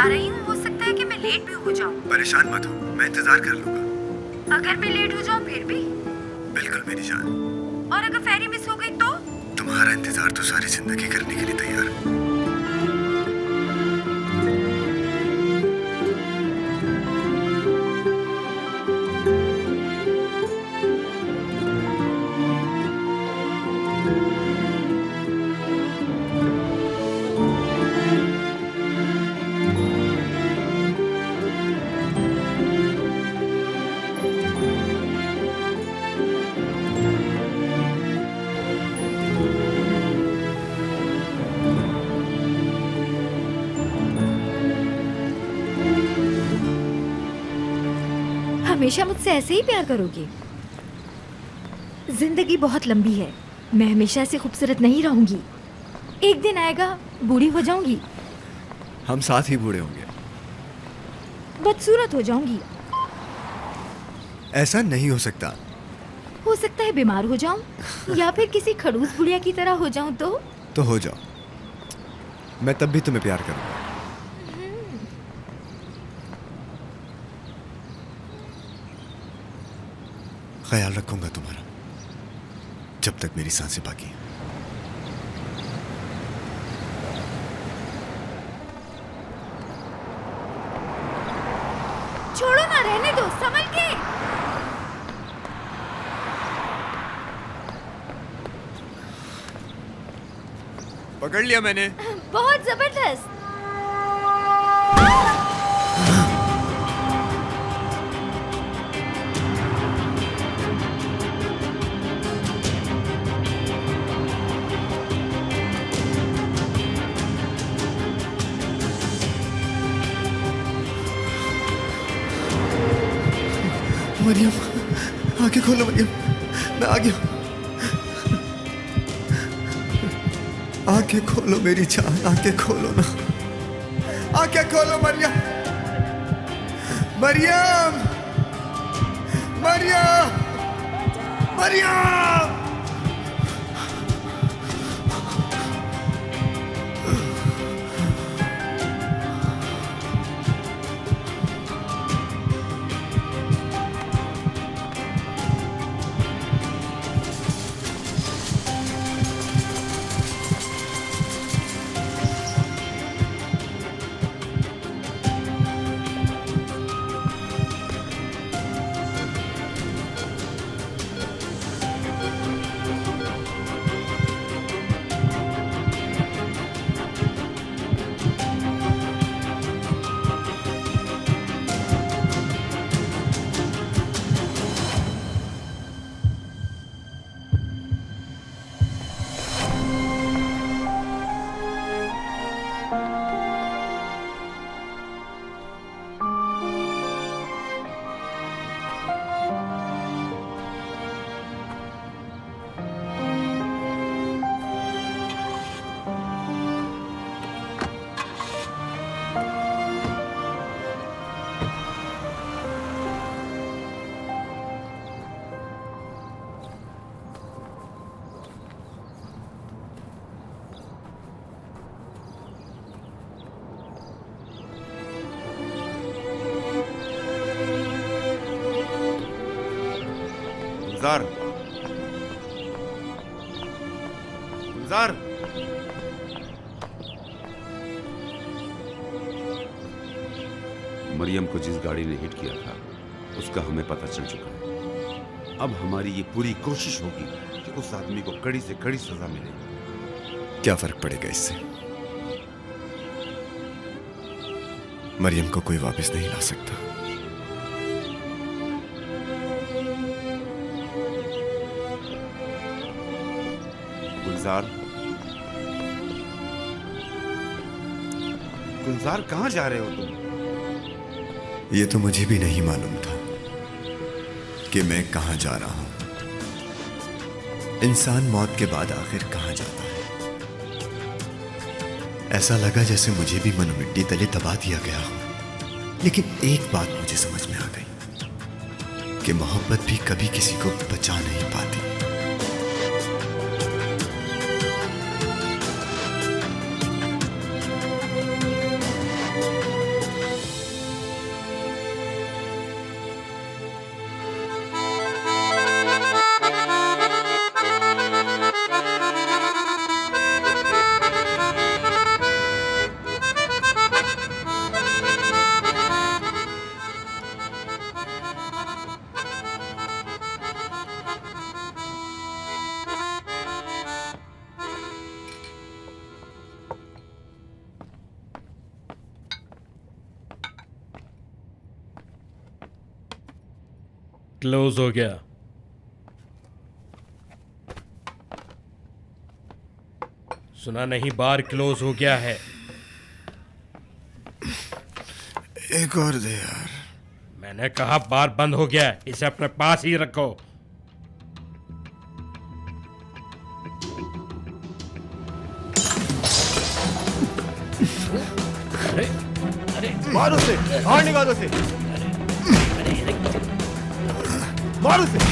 जा रही हूँ, हो सकता है कि मैं लेट भी हो जाऊँ। परेशान मत हो, मैं इंतजार कर लूंगा। अगर मैं लेट हो जाऊँ फिर भी? बिल्कुल मेरी जान। और अगर फेरी मिस हो गई तो? तुम्हारा इंतजार तो सारी जिंदगी करने के लिए तैयार हूँ। हमेशा मुझसे ऐसे ही प्यार करोगी? जिंदगी बहुत लंबी है, मैं हमेशा ऐसे खूबसूरत नहीं रहूंगी। एक दिन आएगा बूढ़ी हो जाऊंगी, हम साथ ही बूढ़े होंगे। बदसूरत हो जाऊंगी। ऐसा नहीं हो सकता। हो सकता है बीमार हो जाऊं या फिर किसी खड़ूस बुढ़िया की तरह हो जाऊं तो हो जाओ, मैं तब भी तुम्हें प्यार करूंगा। ख्याल रखूंगा तुम्हारा जब तक मेरी सांसें बाकी हैं। छोड़ो ना, रहने दो, संभल के। पकड़ लिया मैंने। बहुत जबरदस्त। मरियम, आंखें खोलो मरियम, मैं आ गया। आंखें खोलो मेरी जान, आंखें खोलो ना, आंखें खोलो मरियम, मरियम, मरियम, मरियम। गुलजार, गुलजार, मरियम को जिस गाड़ी ने हिट किया था उसका हमें पता चल चुका है। अब हमारी ये पूरी कोशिश होगी कि उस आदमी को कड़ी से कड़ी सजा मिले। क्या फर्क पड़ेगा इससे? मरियम को कोई वापस नहीं ला सकता। गुलजार, गुलजार कहाँ जा रहे हो तुम? ये तो मुझे भी नहीं मालूम था कि मैं कहां जा रहा हूं। इंसान मौत के बाद आखिर कहां जाता है? ऐसा लगा जैसे मुझे भी मनो मिट्टी तले दबा दिया गया हो। लेकिन एक बात मुझे समझ में आ गई कि मोहब्बत भी कभी किसी को बचा नहीं पाती। क्लोज हो गया। सुना नहीं, बार क्लोज हो गया है। एक और दे यार। मैंने कहा बार बंद हो गया है, इसे अपने पास ही रखो। अरे अरे मारो उसे, बाहर निकालो उसे, मारो उसे।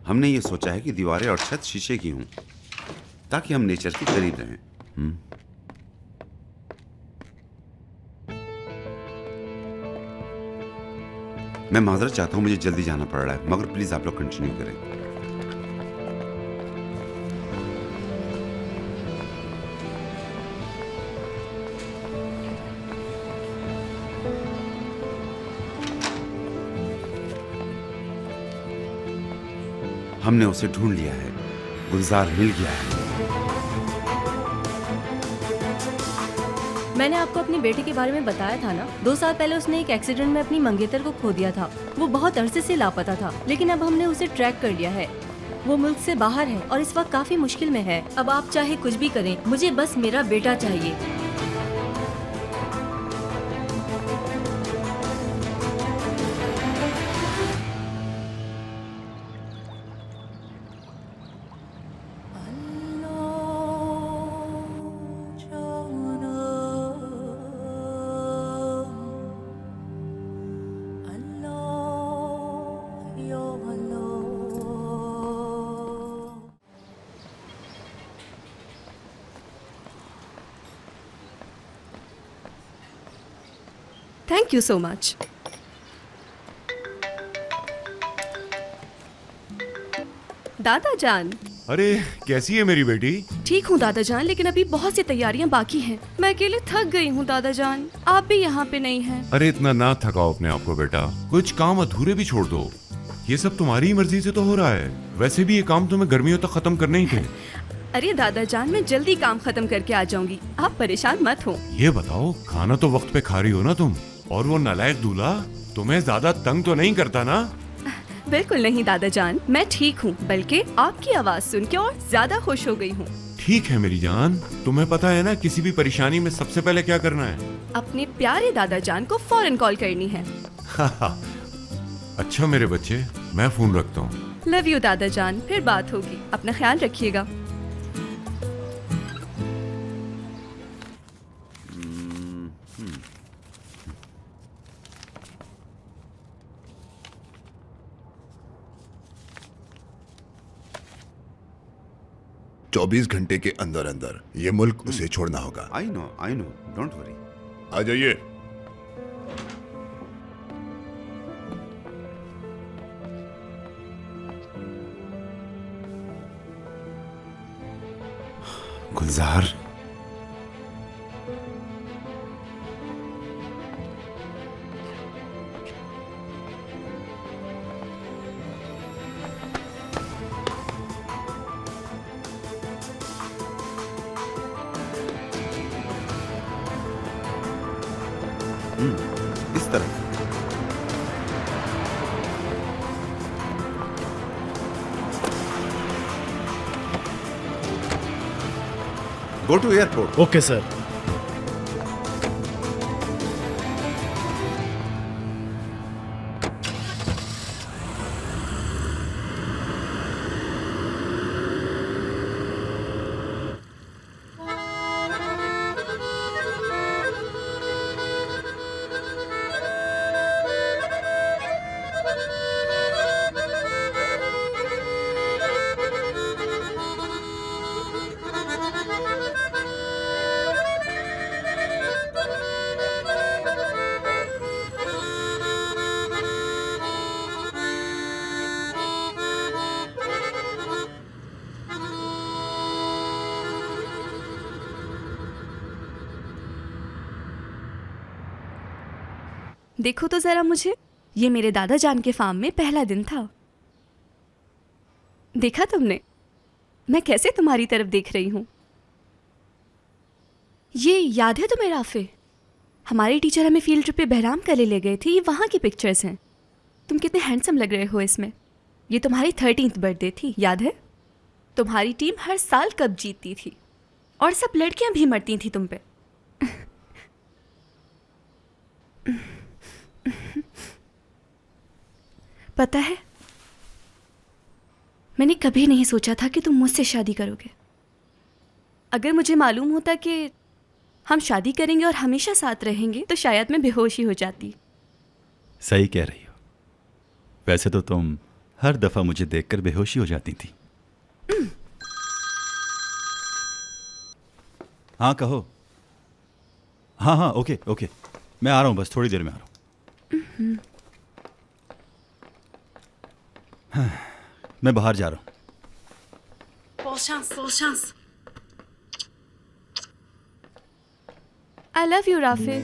हमने ये सोचा है कि दीवारें और छत शीशे की हों ताकि हम नेचर के करीब रहें। मैं माजरत चाहता हूं, मुझे जल्दी जाना पड़ रहा है, मगर प्लीज आप लोग कंटिन्यू करें। हमने उसे ढूंढ लिया है, गुलजार मिल गया है। मैंने आपको अपनी बेटी के बारे में बताया था ना। 2 साल पहले उसने एक एक्सीडेंट में अपनी मंगेतर को खो दिया था। वो बहुत अरसे से लापता था, लेकिन अब हमने उसे ट्रैक कर लिया है। वो मुल्क से बाहर है और इस वक्त काफी मुश्किल में है। अब आप चाहे कुछ भी करें, मुझे बस मेरा बेटा चाहिए। Thank you so much. दादा जान। अरे कैसी है मेरी बेटी? ठीक हूँ दादा जान, लेकिन अभी बहुत सी तैयारियाँ बाकी हैं। मैं अकेले थक गई हूँ दादा जान, आप भी यहाँ पे नहीं हैं। अरे इतना ना थकाओ अपने आप को बेटा, कुछ काम अधूरे भी छोड़ दो। ये सब तुम्हारी मर्जी से तो हो रहा है। वैसे भी ये काम तुम्हें गर्मियों तक खत्म करने ही थे। अरे दादा जान, मैं जल्दी काम खत्म करके आ जाऊंगी, आप परेशान मत हो। ये बताओ, खाना तो वक्त पे खा रही हो ना तुम? और वो नालायक दूल्हा तुम्हें ज्यादा तंग तो नहीं करता ना? बिल्कुल नहीं दादा जान, मैं ठीक हूँ, बल्कि आपकी आवाज सुन के और ज्यादा खुश हो गई हूँ। ठीक है मेरी जान, तुम्हें पता है ना किसी भी परेशानी में सबसे पहले क्या करना है? अपने प्यारे दादा जान को फौरन कॉल करनी है। अच्छा मेरे बच्चे, मैं फोन रखता हूँ। लव यू दादा जान, फिर बात होगी, अपना ख्याल रखिएगा। चौबीस घंटे के अंदर अंदर ये मुल्क उसे छोड़ना होगा। I know, don't worry. आ जाइए। गुलजार, इस तरह। Go to airport. Okay sir. देखो तो जरा मुझे, ये मेरे दादा जान के फार्म में पहला दिन था। देखा तुमने मैं कैसे तुम्हारी तरफ देख रही हूँ? ये याद है तुम्हें राफे? हमारे टीचर हमें फील्ड ट्रिप पे बहराम कर ले गए थे। ये वहाँ की पिक्चर्स हैं। तुम कितने हैंडसम लग रहे हो इसमें। ये तुम्हारी 13th बर्थडे थी, याद है? तुम्हारी टीम हर साल कप जीतती थी और सब लड़कियां भी मरती थी तुम पे। पता है, मैंने कभी नहीं सोचा था कि तुम मुझसे शादी करोगे। अगर मुझे मालूम होता कि हम शादी करेंगे और हमेशा साथ रहेंगे तो शायद मैं बेहोश ही हो जाती। सही कह रही हो। वैसे तो तुम हर दफा मुझे देखकर बेहोशी हो जाती थी। हाँ कहो। हाँ हाँ ओके ओके, मैं आ रहा हूँ, बस थोड़ी देर में आ रहा हूँ। हाँ, मैं बाहर जा रहा हूँ। I love you Rafe.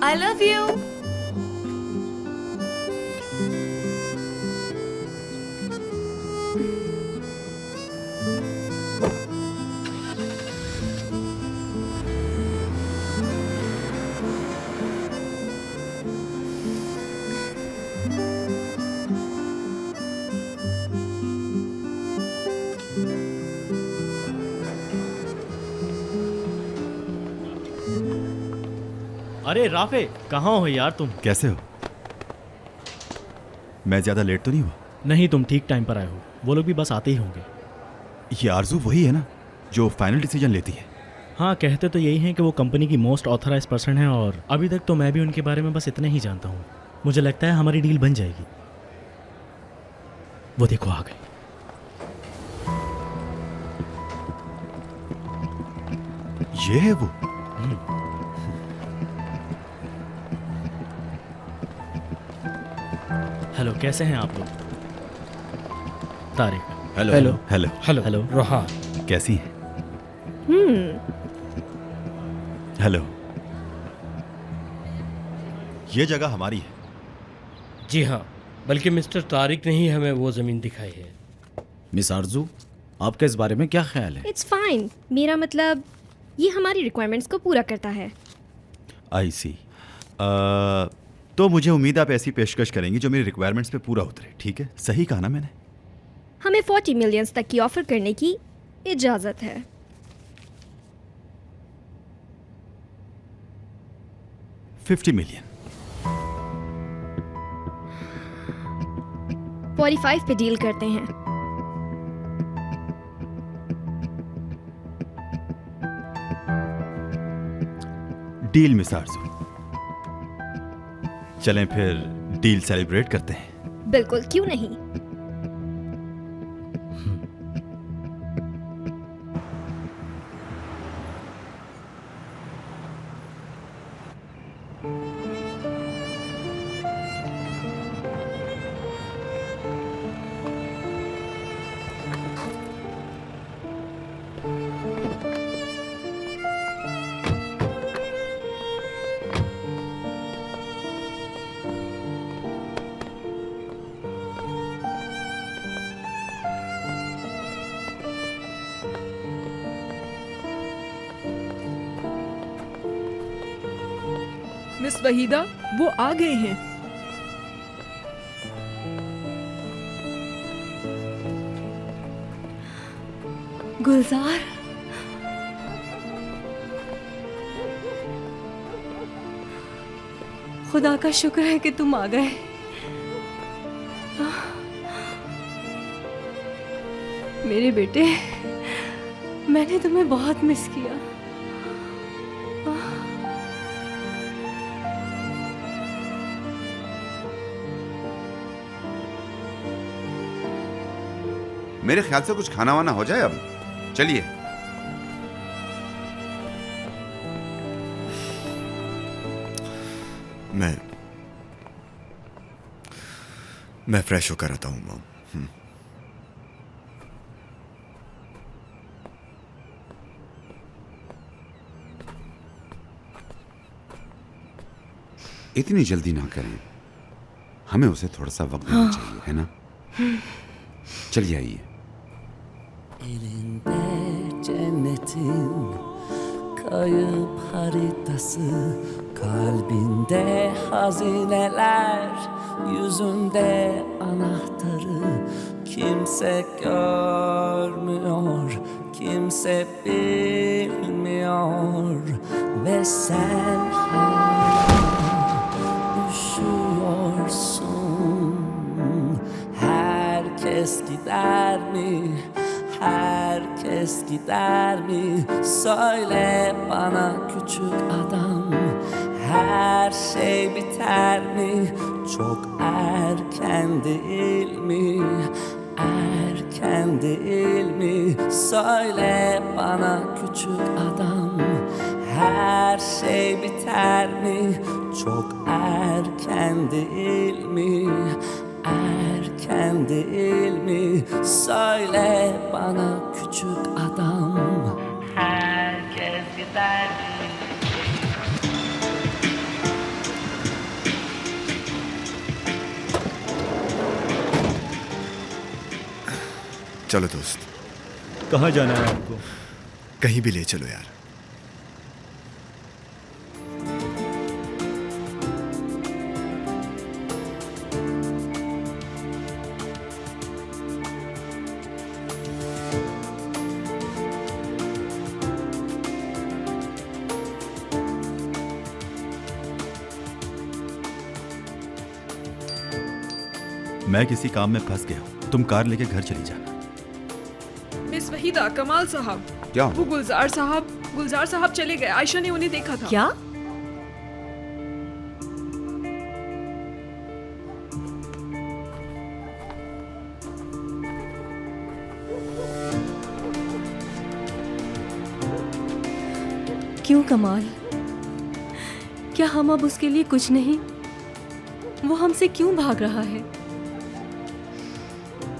I love you. अरे राफे, कहाँ हो यार तुम? कैसे हो? मैं ज्यादा लेट तो नहीं हुआ? नहीं, तुम ठीक टाइम पर आए हो। वो लोग भी बस आते ही होंगे। ये आरजू वही है ना जो फाइनल डिसीजन लेती है? हाँ, कहते तो यही हैं कि वो कंपनी की मोस्ट ऑथराइज पर्सन है और अभी तक तो मैं भी उनके बारे में बस इतना ही जानता हूँ। मुझे लगता है हमारी डील बन जाएगी। वो देखो आ गए। ये है वो? हेलो, कैसे हैं आप लोग? Tariq. Hello hello. Hello hello hello. Roha. कैसी हैं? हेलो। ये जगह हमारी है। जी हाँ, बल्कि मिस्टर तारिक ने ही हमें वो ज़मीन दिखाई है। मिस आरजू, आपका इस बारे में क्या ख्याल है? It's fine. मेरा मतलब ये हमारी रिक्वायरमेंट्स को पूरा करता है। आई सी। तो मुझे उम्मीद आप ऐसी पेशकश करेंगी जो मेरी रिक्वायरमेंट्स पे पूरा उतरे, ठीक है? सही कहा ना मैंने? हमें 40 मिलियंस तक की ऑफर करने की इजाज़त है। 50 मिलियन। 45 पे डील करते हैं। डील मिस आरजू। चलें फिर डील सेलिब्रेट करते हैं। बिल्कुल, क्यों नहीं। मिस वहीदा, वो आ गए हैं। गुलजार, खुदा का शुक्र है कि तुम आ गए। मेरे बेटे, मैंने तुम्हें बहुत मिस किया। मेरे ख्याल से कुछ खाना वाना हो जाए अब। चलिए। मैं फ्रेश होकर आता हूँ मॉम। इतनी जल्दी ना करें, हमें उसे थोड़ा सा वक्त देना चाहिए, है ना? चलिए आइए। Elinde cennetin kayıp haritası, kalbinde hazineler, yüzünde anahtarı. Kimse görmüyor, kimse bilmiyor ve sen hala üşüyorsun. Herkes gider mi? Herkes gider mi? Söyle bana küçük adam, her şey biter mi? Çok erken değil mi? Erken değil mi? Söyle bana küçük adam, her şey biter mi? Çok erken değil mi? Erken değil mi? Söyle bana küçük adam. Herkes gider mi? चलो दोस्त, कहाँ जाना है आपको? कहीं भी ले चलो यार। मैं किसी काम में फंस गया हूँ, तुम कार लेके घर चली जाना। मिस वहीदा, कमाल साहब, क्या वो गुलजार साहब चले गए। आयशा ने उन्हें देखा था। क्या? क्यों कमाल? क्या हम अब उसके लिए कुछ नहीं? वो हमसे क्यों भाग रहा है?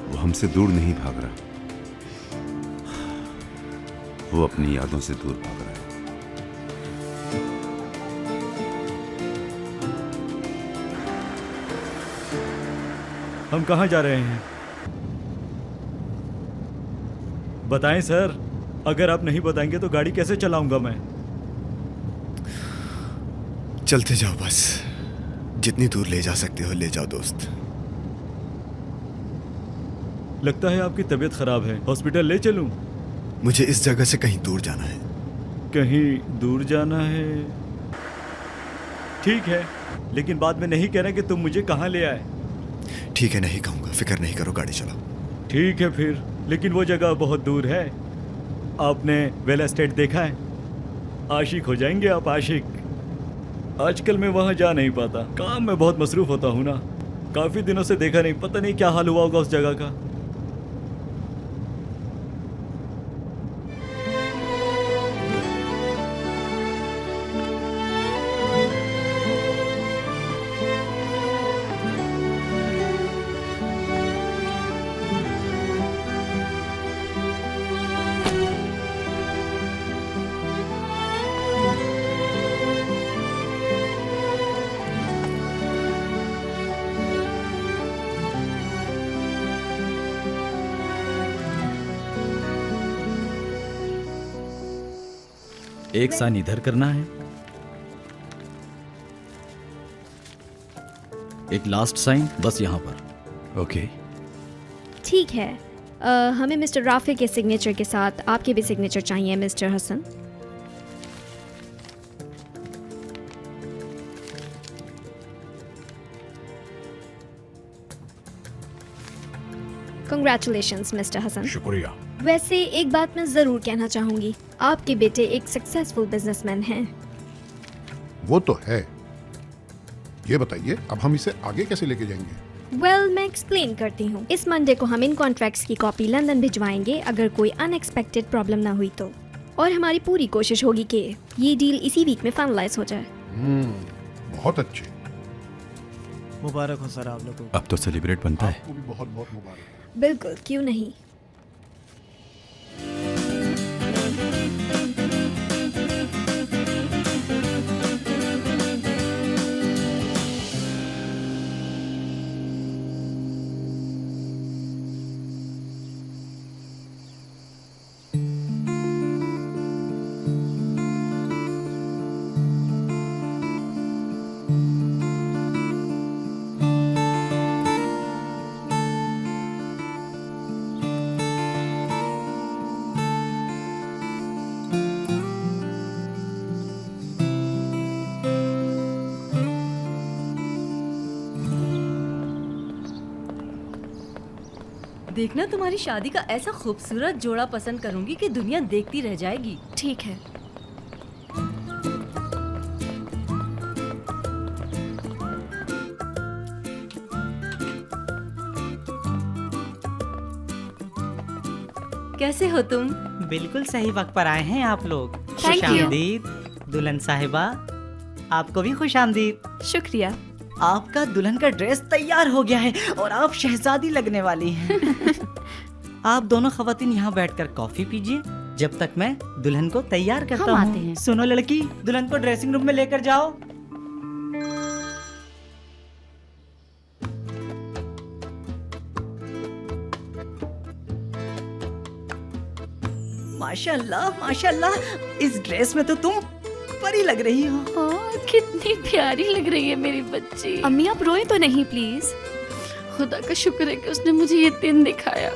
वो हमसे दूर नहीं भाग रहा, वो अपनी यादों से दूर भाग रहा है। हम कहाँ जा रहे हैं? बताएं सर, अगर आप नहीं बताएंगे तो गाड़ी कैसे चलाऊंगा मैं? चलते जाओ बस, जितनी दूर ले जा सकते हो ले जाओ दोस्त। लगता है आपकी तबीयत खराब है, हॉस्पिटल ले चलूं? मुझे इस जगह से कहीं दूर जाना है। कहीं दूर जाना है? ठीक है, लेकिन बाद में नहीं कहना कि तुम मुझे कहाँ ले आए। ठीक है, नहीं कहूँगा, फिक्र नहीं करो, गाड़ी चलाओ। ठीक है फिर, लेकिन वो जगह बहुत दूर है। आपने वेल एस्टेट देखा है? आशिक हो जाएंगे आप, आशिक। आजकल मैं वहाँ जा नहीं पाता, काम में बहुत मसरूफ होता हूँ ना। काफ़ी दिनों से देखा नहीं, पता नहीं क्या हाल हुआ होगा उस जगह का। एक साइन इधर करना है, एक लास्ट साइन बस यहाँ पर। ओके। ठीक है, हमें मिस्टर राफे के सिग्नेचर के साथ आपके भी सिग्नेचर चाहिए mister Hasan. Congratulations mister Hasan. शुक्रिया। वैसे एक बात मैं ज़रूर कहना चाहूँगी, आपके बेटे एक सक्सेसफुल बिजनेसमैन हैं। वो तो है। ये बताइए, अब हम इसे आगे कैसे लेके जाएंगे? वेल, मैं एक्सप्लेन करती हूँ। इस मंडे को हम इन कॉन्ट्रैक्ट्स की कॉपी लंदन भिजवाएंगे अगर कोई अनएक्सपेक्टेड प्रॉब्लम ना हुई तो, और हमारी पूरी कोशिश होगी कि ये डील इसी वीक में फाइनलाइज हो जाए। बहुत अच्छे। मुबारक हो सर आप लोगों को। अब तो सेलिब्रेट बनता है। आपको भी बहुत बहुत मुबारक। बिल्कुल, क्यों नहीं। देखना, तुम्हारी शादी का ऐसा खूबसूरत जोड़ा पसंद करूंगी कि दुनिया देखती रह जाएगी। ठीक है। कैसे हो तुम? बिल्कुल सही वक्त पर आए हैं आप लोग। Thank you. खुशामदीद दुल्हन साहिबा, आपको भी खुशामदीद। शुक्रिया। आपका दुल्हन का ड्रेस तैयार हो गया है और आप शहजादी लगने वाली हैं। आप दोनों खवातीन यहाँ बैठकर कॉफी पीजिए जब तक मैं दुल्हन को तैयार करता हम आते हूँ। हैं। सुनो लड़की, दुल्हन को ड्रेसिंग रूम में लेकर जाओ। माशाल्लाह माशाल्लाह, इस ड्रेस में तो तुम परी लग रही हो। कितनी प्यारी लग रही है मेरी बच्ची। अम्मी आप रोए तो नहीं प्लीज। खुदा का शुक्र है कि उसने मुझे ये दिन दिखाया।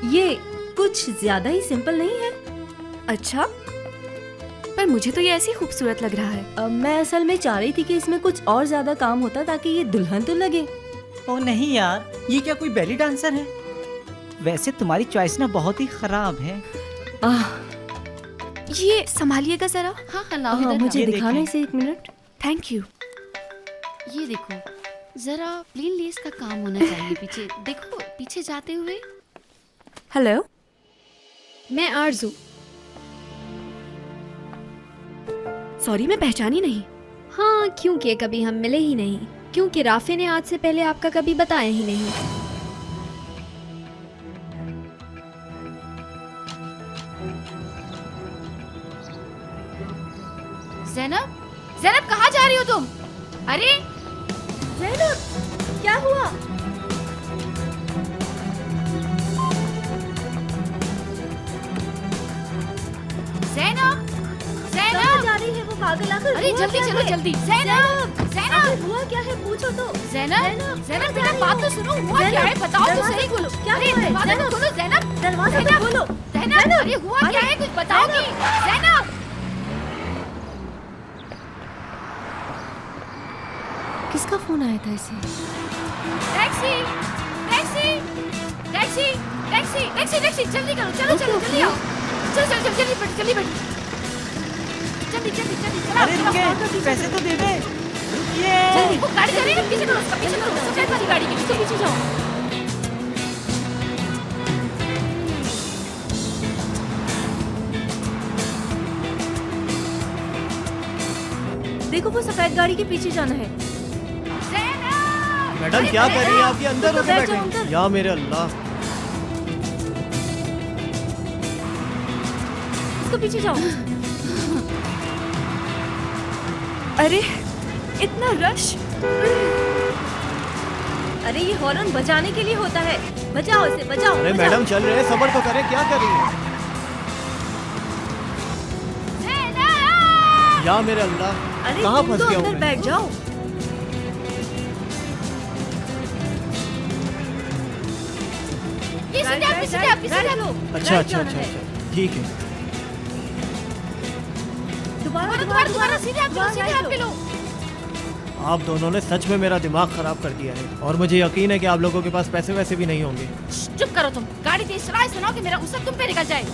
ये कुछ ज्यादा ही सिंपल नहीं है? अच्छा, पर मुझे तो ये ऐसी खूबसूरत लग रहा है। मैं असल में चाह रही थी कि इसमें कुछ और ज्यादा काम होता ताकि ये दुल्हन तो लगे। ओ नहीं यार, ये क्या कोई बेली डांसर है? वैसे तुम्हारी चॉइस ना बहुत ही खराब है। ये संभालिएगा जरा। हाँ, मुझे ये दिखाना देखें। इसे 1 मिनट। Thank you. ये देखो, जरा प्लेन लेस का काम होना चाहिए पीछे। देखो पीछे जाते हुए। हेलो, मैं आरजू। सॉरी मैं पहचानी नहीं। हाँ, क्योंकि कभी हम मिले ही नहीं, क्योंकि राफे ने आज से पहले आपका कभी बताया ही नहीं। ज़ैनब, ज़ैनब कहाँ जा रही हो तुम? अरे ज़ैनब, क्या हुआ? ज़ैनब, कहाँ जा रही है वो पागल? आखिर अरे हुआ जल्दी क्या चलो है? जल्दी। ज़ैनब, ज़ैनब, आखिर हुआ क्या है? पूछो तो। ज़ैनब, ज़ैनब कहाँ मेरा जा बात रही तो हो? सुनो, हुआ क्या है बताओ तो दरवाजा सही। खोलो, क्या अरे हुआ है? दरवाजा ज़ैनब, खोलो ज़ैनब। दरवाजा ज़ैनब, खोलो। ज़ैनब, अरे हुआ क्या है कुछ बताओगी? ज़ैनब, किसका फोन आया था इसे? Taxi, taxi, taxi, taxi, taxi, taxi, जल्दी करो, चलो चलो जल्दी आओ। चल चल चल जल्दी बैठ, जल्दी बैठ। जल्दी जल्दी जल्दी चलो। अरे रुके, पैसे तो दे दे। रुकिए। जल्दी, वो गाड़ी जा रही है, पीछे करो उसका, पीछे करो, सफेद वाली गाड़ी के पीछे जाओ। देखो वो सफेद गाड़ी के पीछे जाना है। मैडम क्या कर रही है आप? ये अंदर तो होके बैठ जाओ बैठे। अंदर। या मेरे अल्लाह, इसको पीछे जाओ। अरे इतना रश। अरे ये हॉर्न बजाने के लिए होता है। बजाओ इसे, बजाओ। अरे बजाओ। मैडम चल रहे हैं, सब्र तो करें। क्या कर रही है? या मेरे अल्लाह, अरे कहाँ तुम फंस तो गया अंदर हूँ मैं? बैठ जाओ। ये सीधे आप, सीधे आप, सीधे आप। अच्छा अच्छा अच्छा अच्छा, ठीक है। दोबारा सीधे आप, सीधे आप पे लो। आप दोनों ने सच में मेरा दिमाग खराब कर दिया है और मुझे यकीन है कि आप लोगों के पास पैसे वैसे भी नहीं होंगे। चुप करो तुम, गाड़ी तेज चलाओ, सुनाओ कि मेरा गुस्सा तुम पे निकल जाए।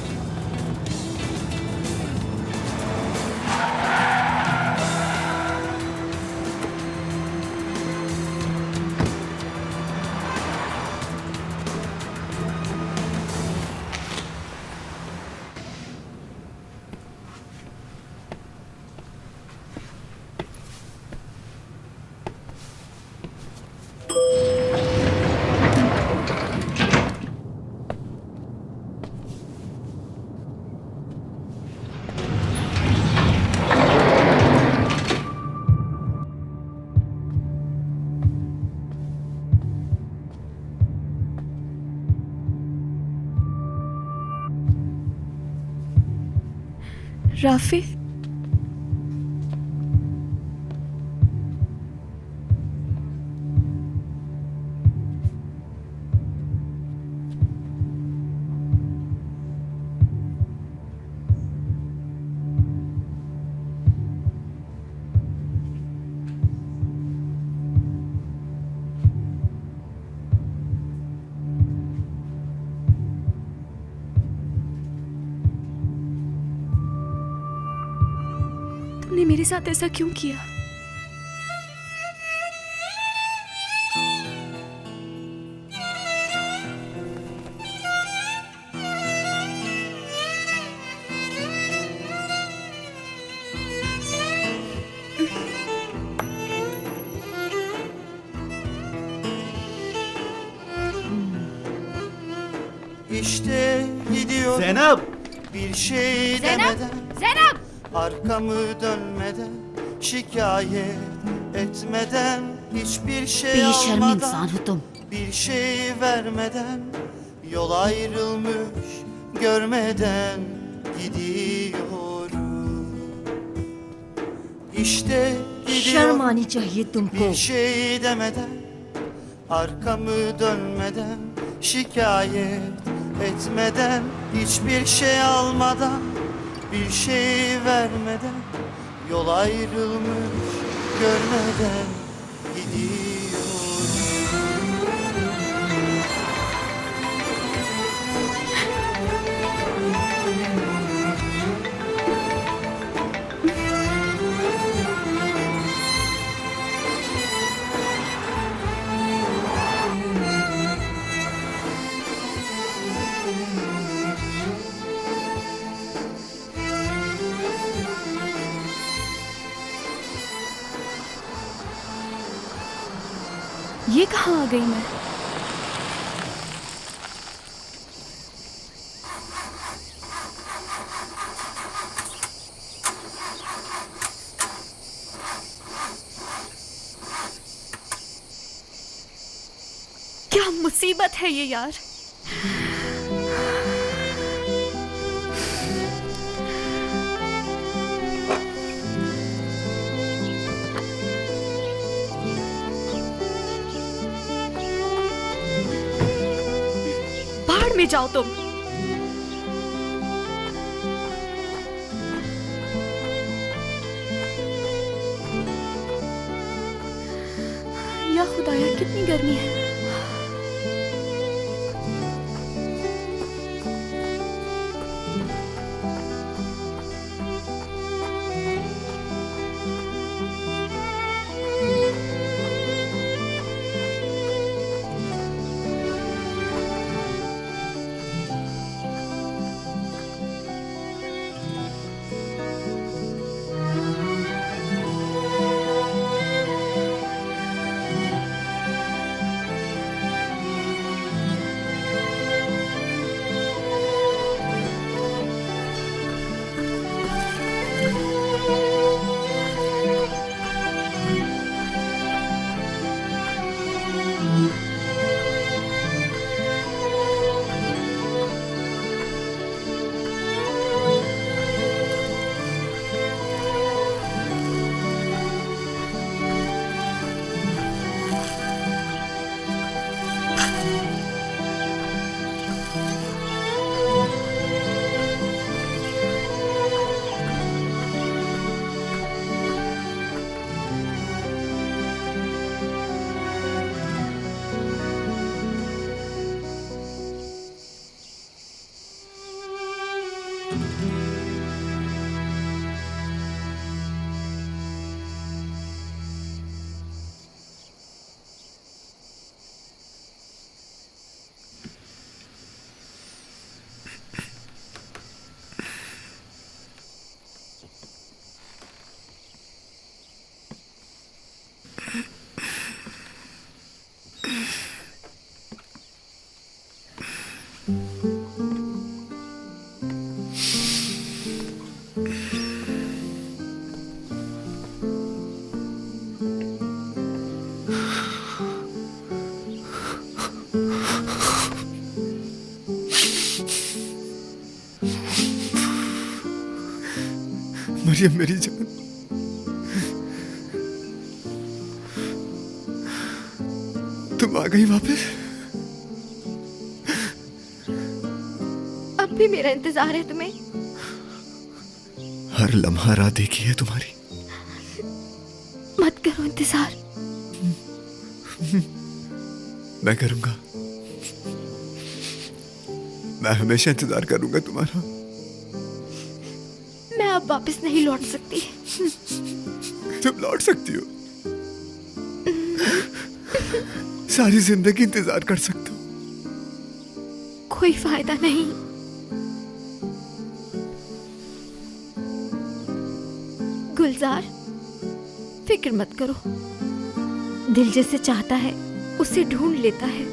राफी, मेरे साथ ऐसा क्यों किया? İşte gidiyor. Zeynep! Bir şey Zeynep! demeden, Zeynep! arkamı dönmeden, şikayet etmeden, hiçbir şey बेशर्म almadan, इंसान हो तुम। bir şey vermeden, yol ayrılmış görmeden gidiyorum. İşte gidiyor. शर्म आनी चाहिए तुमको। Bir şey demeden, arkamı dönmeden, şikayet etmeden, hiçbir şey almadan, bir şey vermeden, yol ayrılmış görmeden gidiyorum. ये कहाँ आ गई मैं? क्या मुसीबत है ये यार। बाढ़ में जाओ तुम। या खुदाया कितनी गर्मी है। मरियम मेरी जान, तुम आ गई वापस। अब भी मेरा इंतजार है तुम्हें। हर लम्हा राह देखी है तुम्हारी। मत करो इंतजार। मैं करूंगा, मैं हमेशा इंतजार करूंगा तुम्हारा। मैं अब अब वापस नहीं लौट सकती। तुम लौट सकती हो, सारी जिंदगी इंतजार कर सकते हो। कोई फायदा नहीं। गुलजार, फिक्र मत करो, दिल जिसे चाहता है उसे ढूंढ लेता है।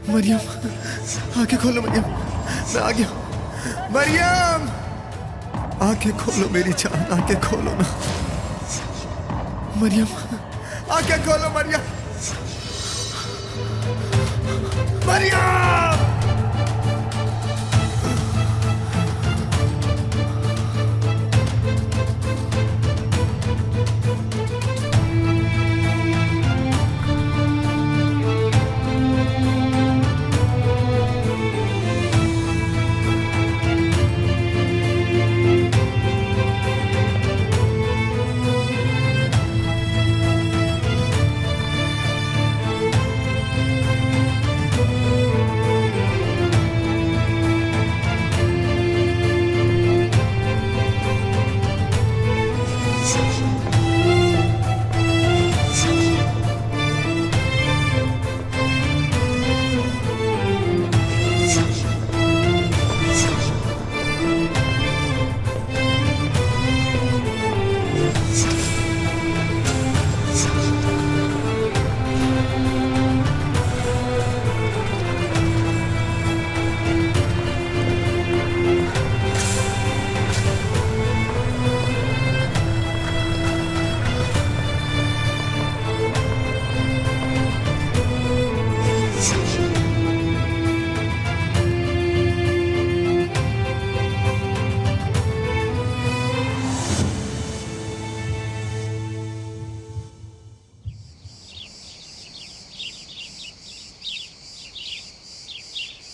मरियम, आंखें खोलो मरियम, मैं आ गया। मरियम, आंखें खोलो मेरी जान, आंखें खोलो ना। मरियम, आंखें खोलो मरियम। मरियम,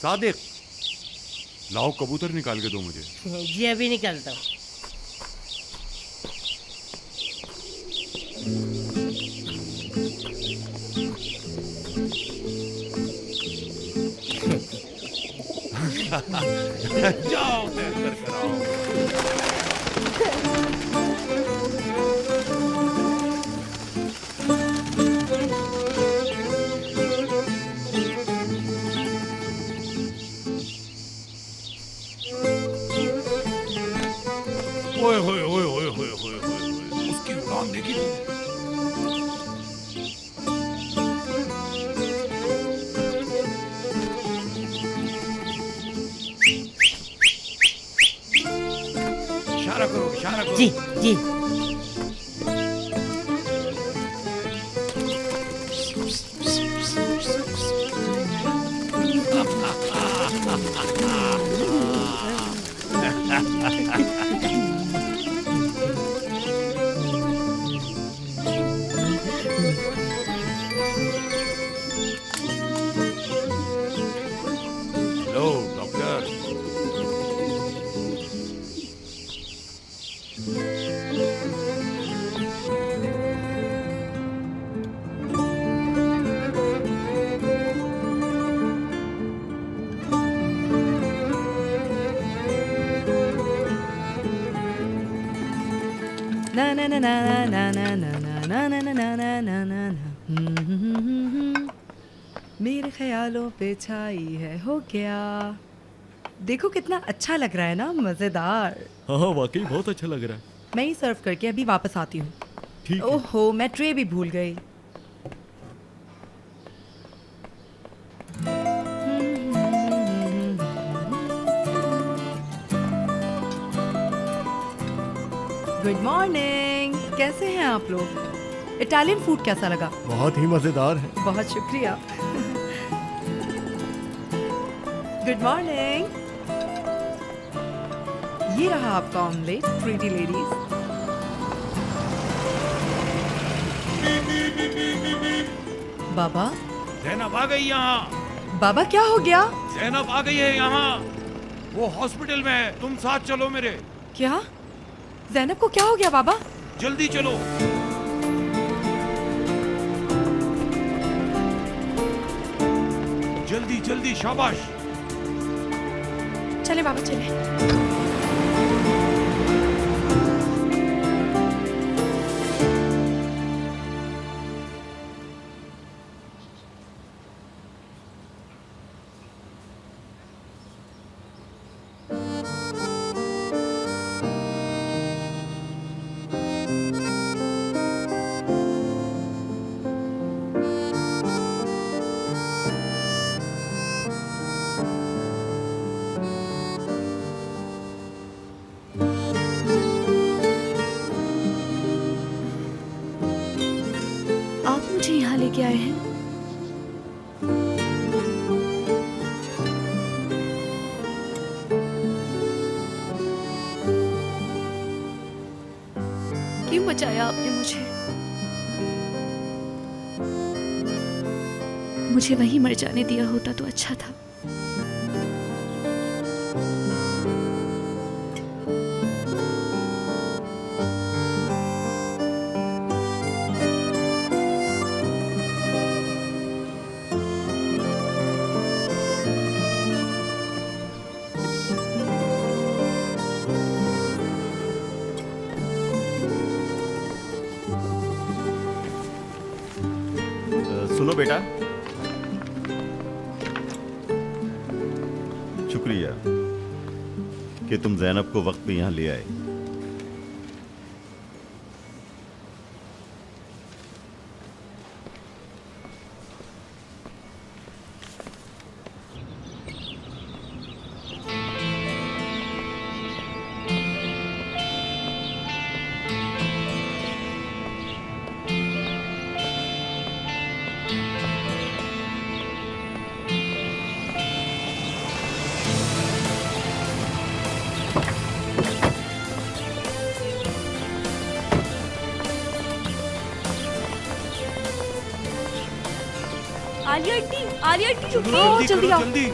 सादिक, लाओ कबूतर निकाल के दो मुझे। जी अभी निकालता हूँ। जाओ तैर कर आओ। ओए होए होए होए होए होए होए, उसकी उड़ान देखी तुमने? इशारा करो, इशारा करो। जी जी। Hello doctor. ना ना ना ना ना ना ना ना ना ना ना ना ना ना ना मेरे ख्यालों पे छाई है हो गया। देखो कितना अच्छा लग रहा है ना, मजेदार। हाँ वाकई बहुत अच्छा लग रहा है। मैं ही सर्व करके अभी वापस आती हूँ। ठीक है। ओहो मैं ट्रे भी भूल गई। गुड मॉर्निंग, कैसे हैं आप लोग? इटालियन फूड कैसा लगा? बहुत ही मजेदार है। बहुत शुक्रिया। Good morning. ये रहा आपका ऑमलेट, प्रीटी लेडीज। बाबा, जैनब आ गई यहाँ। बाबा क्या हो गया? जैनब आ गई है यहाँ। वो हॉस्पिटल में है, तुम साथ चलो मेरे। क्या? ज़ैनब को क्या हो गया बाबा? जल्दी चलो। जल्दी जल्दी, शाबाश। चले बाबा चले। आप मुझे यहाँ लेके आए हैं? क्यों बचाया आपने मुझे? मुझे वहीं मर जाने दिया होता तो अच्छा था। सुनो बेटा, शुक्रिया कि तुम ज़ैनब को वक्त पे यहाँ ले आए। आलिया आंटी, आलिया आंटी रुको, जल्दी जल्दी करो, आओ। जल्दी।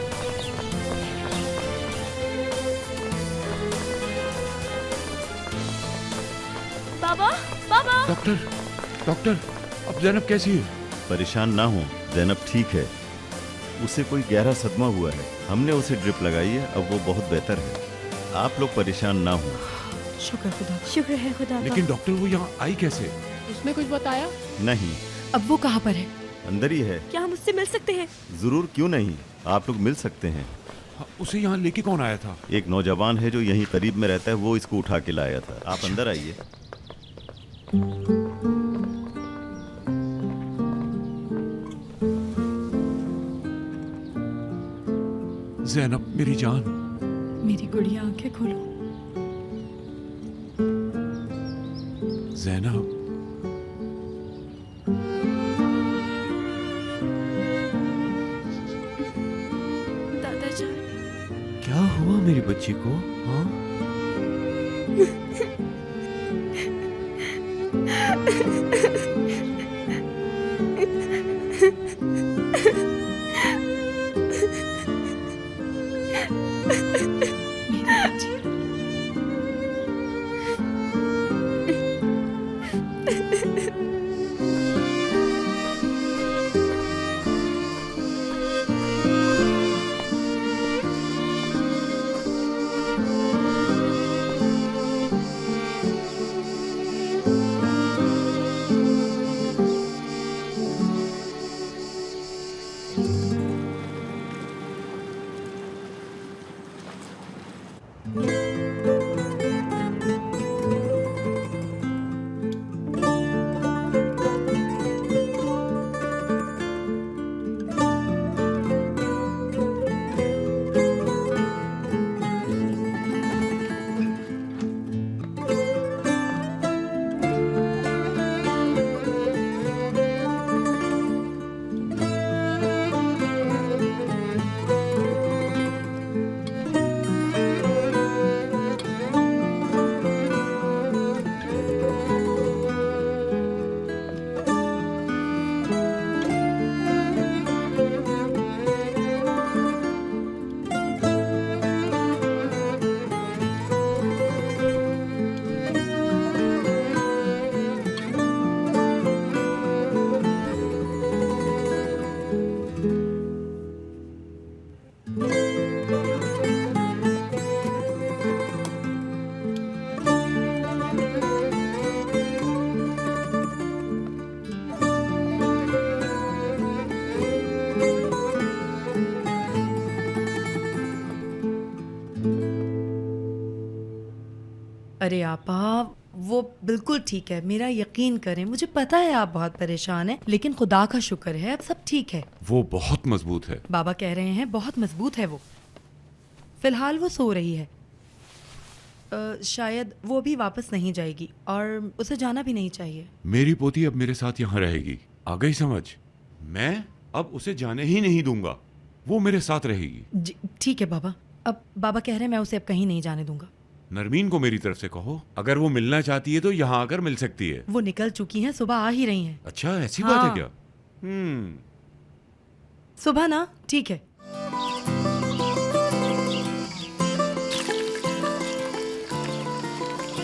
डॉक्टर डॉक्टर, अब जैनब कैसी है? परेशान ना हो, जैनब ठीक है। उसे कोई गहरा सदमा हुआ है, हमने उसे ड्रिप लगाई है, अब वो बहुत बेहतर है। आप लोग परेशान ना हो। शुक्र खुदा, शुक्र है खुदा का। लेकिन डॉक्टर वो यहाँ आई कैसे? उसने कुछ बताया? नहीं। अब वो कहाँ पर है? अंदर ही है। क्या हम उससे मिल सकते हैं? जरूर, क्यों नहीं, आप लोग मिल सकते हैं। उसे यहाँ लेके कौन आया था? एक नौजवान है जो यहीं करीब में रहता है, वो इसको उठा के लाया था। आप अंदर आइए। जैनब मेरी जान। मेरी गुड़िया, आंखें खोलो। जैनब, दादाजान, क्या हुआ मेरी बच्ची को? हाँ? अरे आपा, वो बिल्कुल ठीक है, मेरा यकीन करें। मुझे पता है आप बहुत परेशान हैं, लेकिन खुदा का शुक्र है अब सब ठीक है। वो बहुत मजबूत है। बाबा कह रहे हैं बहुत मजबूत है वो। फिलहाल वो सो रही है। शायद वो भी वापस नहीं जाएगी और उसे जाना भी नहीं चाहिए। मेरी पोती अब मेरे साथ यहाँ रहेगी, आ गई समझ? मैं अब उसे जाने ही नहीं दूंगा, वो मेरे साथ रहेगी। ठीक है बाबा। अब बाबा कह रहे हैं मैं उसे अब कहीं नहीं जाने दूंगा। नरमीन को मेरी तरफ से कहो, अगर वो मिलना चाहती है तो यहाँ आकर मिल सकती है। वो निकल चुकी हैं, सुबह आ ही रही हैं। अच्छा, ऐसी बात है क्या? सुबह ना, ठीक है।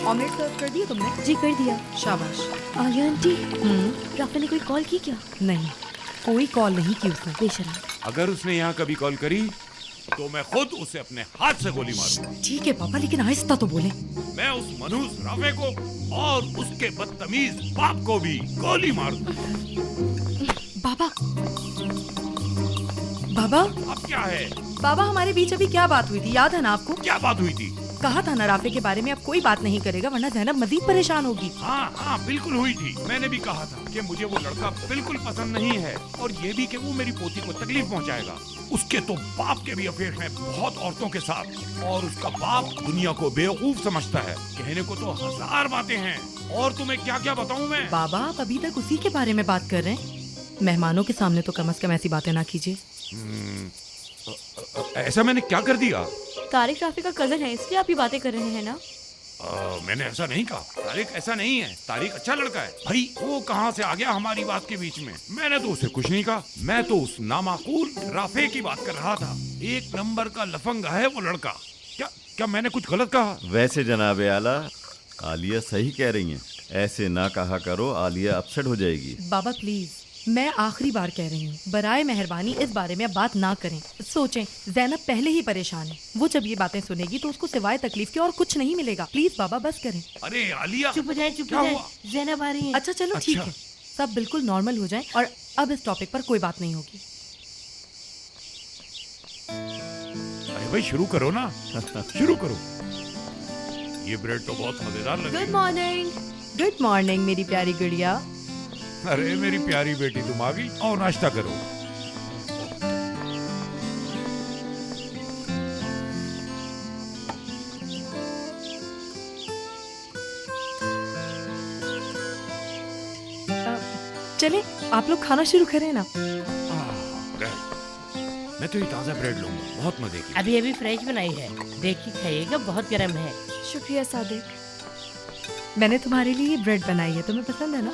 ऑमलेट सर्व कर दिया तुमने? जी कर दिया। शाबाश। आलिया आंटी, राफे ने कोई कॉल की क्या? नहीं, कोई कॉल नहीं की उसने। बेशर्म। अगर उसने यहाँ कभी कॉल करी तो मैं खुद उसे अपने हाथ से गोली मारूंगा। ठीक है पापा, लेकिन आहिस्ता तो बोले। मैं उस मनहूस राफे को और उसके बदतमीज बाप को भी गोली मारूंगा। बाबा, बाबा, अब क्या है? बाबा हमारे बीच अभी क्या बात हुई थी, याद है ना आपको? क्या बात हुई थी? कहा था ना राफे के बारे में अब कोई बात नहीं करेगा वरना ज़ैनब मजीद परेशान होगी। हाँ हाँ बिल्कुल हुई थी। मैंने भी कहा था कि मुझे वो लड़का बिल्कुल पसंद नहीं है और ये भी कि वो मेरी पोती को तकलीफ पहुंचाएगा। उसके तो बाप के भी अफेयर हैं बहुत औरतों के साथ और उसका बाप दुनिया को बेवकूफ समझता है। कहने को तो हजार बातें हैं और तुम्हें क्या क्या बताऊं मैं। बाबा आप अभी तक उसी के बारे में बात कर रहे हैं, मेहमानों के सामने तो कम से कम ऐसी बातें ना कीजिए। ऐसा मैंने क्या कर दिया? तारिक राफी का कजन है इसलिए आप ये बातें कर रहे हैं ना? मैंने ऐसा नहीं कहा। तारिक ऐसा नहीं है, तारिक अच्छा लड़का है। भाई वो कहाँ से आ गया हमारी बात के बीच में? मैंने तो उसे कुछ नहीं कहा। मैं तो उस नामाकूल राफे की बात कर रहा था। एक नंबर का लफंगा है वो लड़का। क्या क्या मैंने कुछ गलत कहा? वैसे जनाबे आला, आलिया सही कह रही हैं। ऐसे ना कहा करो, आलिया अपसेट हो जाएगी। बाबा प्लीज, मैं आखिरी बार कह रही हूँ, बराए मेहरबानी इस बारे में अब बात ना करें। सोचें, जैनब पहले ही परेशान है, वो जब ये बातें सुनेगी तो उसको सिवाय तकलीफ के और कुछ नहीं मिलेगा। प्लीज बाबा बस करें। अरे आलिया, चुप हो जाए, चुप हो जाए, जैनब आ रही है। अच्छा चलो ठीक है, सब बिल्कुल नॉर्मल हो जाए और अब इस टॉपिक पर कोई बात नहीं होगी। अरे भाई शुरू करो ना, शुरू करो। ये ब्रेड तो बहुत मजेदार लग रही है। Good morning. गुड मॉर्निंग मेरी प्यारी गुड़िया। अरे मेरी प्यारी बेटी, तुम आ गई, और नाश्ता करो। चले आप लोग खाना शुरू करें ना। मैं तो ये ताजा ब्रेड लूंगा, बहुत मजे की। अभी अभी फ्रेश बनाई है, देखिए खाइएगा, बहुत गर्म है। शुक्रिया सादिक। मैंने तुम्हारे लिए ब्रेड बनाई है, तुम्हें पसंद है ना?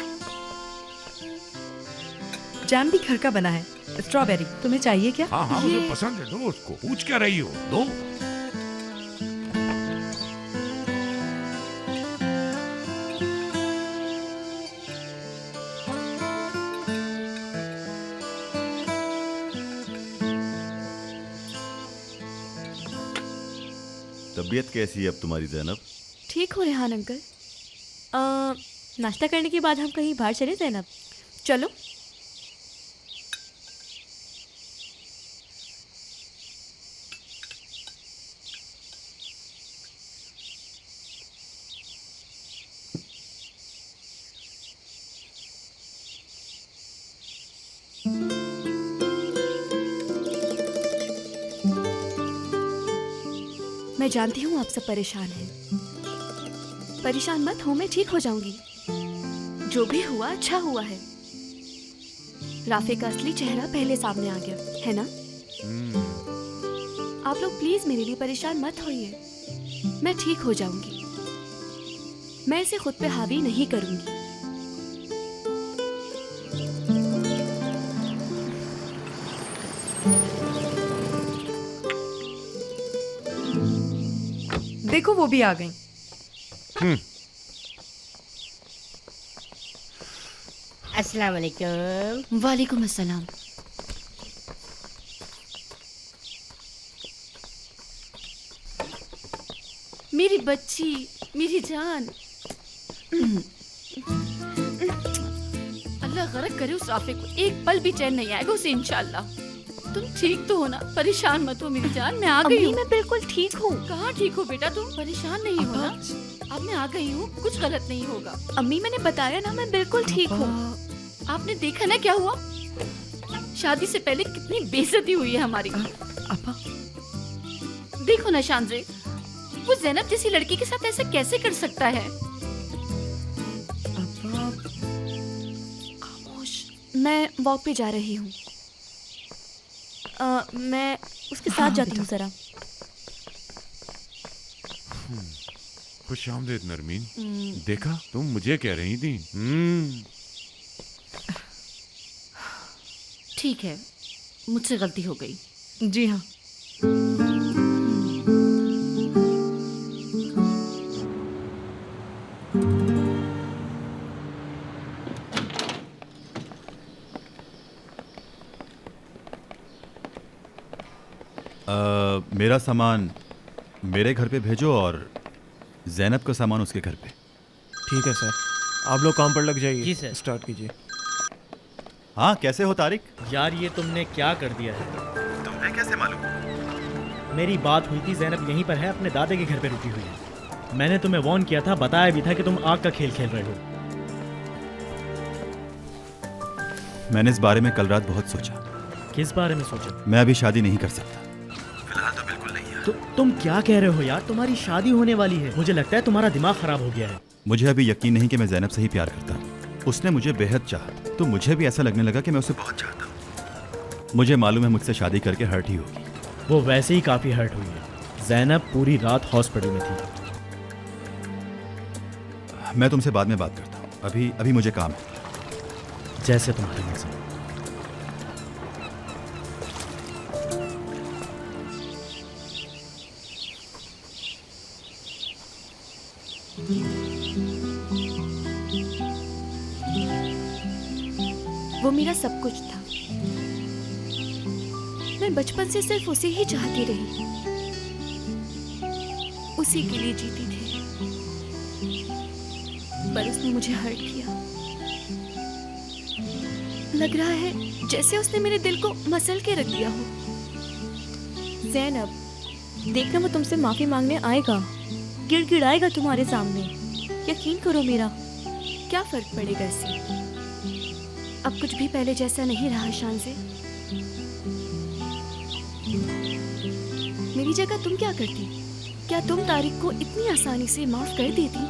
जैम भी घर का बना है, स्ट्रॉबेरी। तुम्हें चाहिए क्या? हाँ हाँ, मुझे पसंद है, दो उसको। पूछ क्या रही हो, दो। तबीयत कैसी है अब तुम्हारी ज़ैनब? ठीक हो रेहान अंकल। नाश्ता करने के बाद हम कहीं बाहर चले जैनब? चलो। मैं जानती हूँ आप सब परेशान हैं। परेशान मत हो, मैं ठीक हो जाऊंगी। जो भी हुआ अच्छा हुआ है। राफे का असली चेहरा पहले सामने आ गया है ना? आप लोग प्लीज मेरे लिए परेशान मत होइए। मैं ठीक हो जाऊंगी। मैं इसे खुद पे हावी नहीं करूंगी। देखो वो भी आ गई। अस्सलाम वालेकुम। वालेकुम अस्सलाम। मेरी बच्ची, मेरी जान। अल्लाह गरक करे उस राफे को, एक पल भी चैन नहीं आएगा उसे इंशाल्लाह। तुम ठीक तो हो ना? परेशान मत हो मेरी जान, मैं आ गई हूँ। मैं बिल्कुल ठीक हूँ। कहाँ ठीक हो बेटा, तुम परेशान नहीं हो ना? अब मैं आ गई हूँ, कुछ गलत नहीं होगा। अम्मी मैंने बताया ना, मैं बिल्कुल ठीक हूँ। आपने देखा ना क्या हुआ? शादी से पहले कितनी बेइज्जती हुई है हमारी। देखो ना शानजे, वो ज़ैनब जैसी लड़की के साथ ऐसा कैसे कर सकता है? खामोश। मैं वॉक पे जा रही हूँ। मैं उसके साथ जाती हूँ जरा। खुशामदीद नरमीन। देखा, तुम मुझे कह रही थी। ठीक है, मुझसे गलती हो गई। जी हाँ। मेरा सामान मेरे घर पे भेजो और ज़ैनब का सामान उसके घर पे। ठीक है सर, आप लोग काम पर लग जाइए। जी सर। स्टार्ट कीजिए। हाँ, कैसे हो तारिक? यार ये तुमने क्या कर दिया है? तुम्हें कैसे मालूम? मेरी बात हुई थी, ज़ैनब यहीं पर है, अपने दादा के घर पे रुकी हुई है। मैंने तुम्हें वार्न किया था, बताया भी था कि तुम आग का खेल खेल रहे हो। मैंने इस बारे में कल रात बहुत सोचा। किस बारे में सोचा? मैं अभी शादी नहीं कर सकता। फिलहाल तो बिल्कुल नहीं है। तो तुम क्या कह रहे हो यार? तुम्हारी शादी होने वाली है। मुझे लगता है तुम्हारा दिमाग खराब हो गया है। मुझे अभी यकीन नहीं कि मैं ज़ैनब से ही प्यार करता हूँ। उसने मुझे बेहद चाहा, तो मुझे भी ऐसा लगने लगा कि मैं उसे बहुत चाहता हूँ। मुझे मालूम है मुझसे शादी करके हर्ट ही होगी। वो वैसे ही काफ़ी हर्ट हुई है। ज़ैनब पूरी रात हॉस्पिटल में थी। मैं तुमसे बाद में बात करता हूँ, अभी मुझे काम है। जैसे तुम्हारी मर्जी। वो मेरा सब कुछ था। मैं बचपन से सिर्फ उसे ही चाहती रही, उसी के लिए जीती थी, पर उसने मुझे हर्ट किया। लग रहा है जैसे उसने मेरे दिल को मसल के रख दिया हो। ज़ैनब, देखना वो तुमसे माफी मांगने आएगा, गिड़गिड़ाएगा तुम्हारे सामने। यकीन करो मेरा। क्या फर्क पड़ेगा इससे? अब कुछ भी पहले जैसा नहीं रहा शान से। मेरी जगह तुम क्या करती? क्या तुम तारिक को इतनी आसानी से माफ कर देती?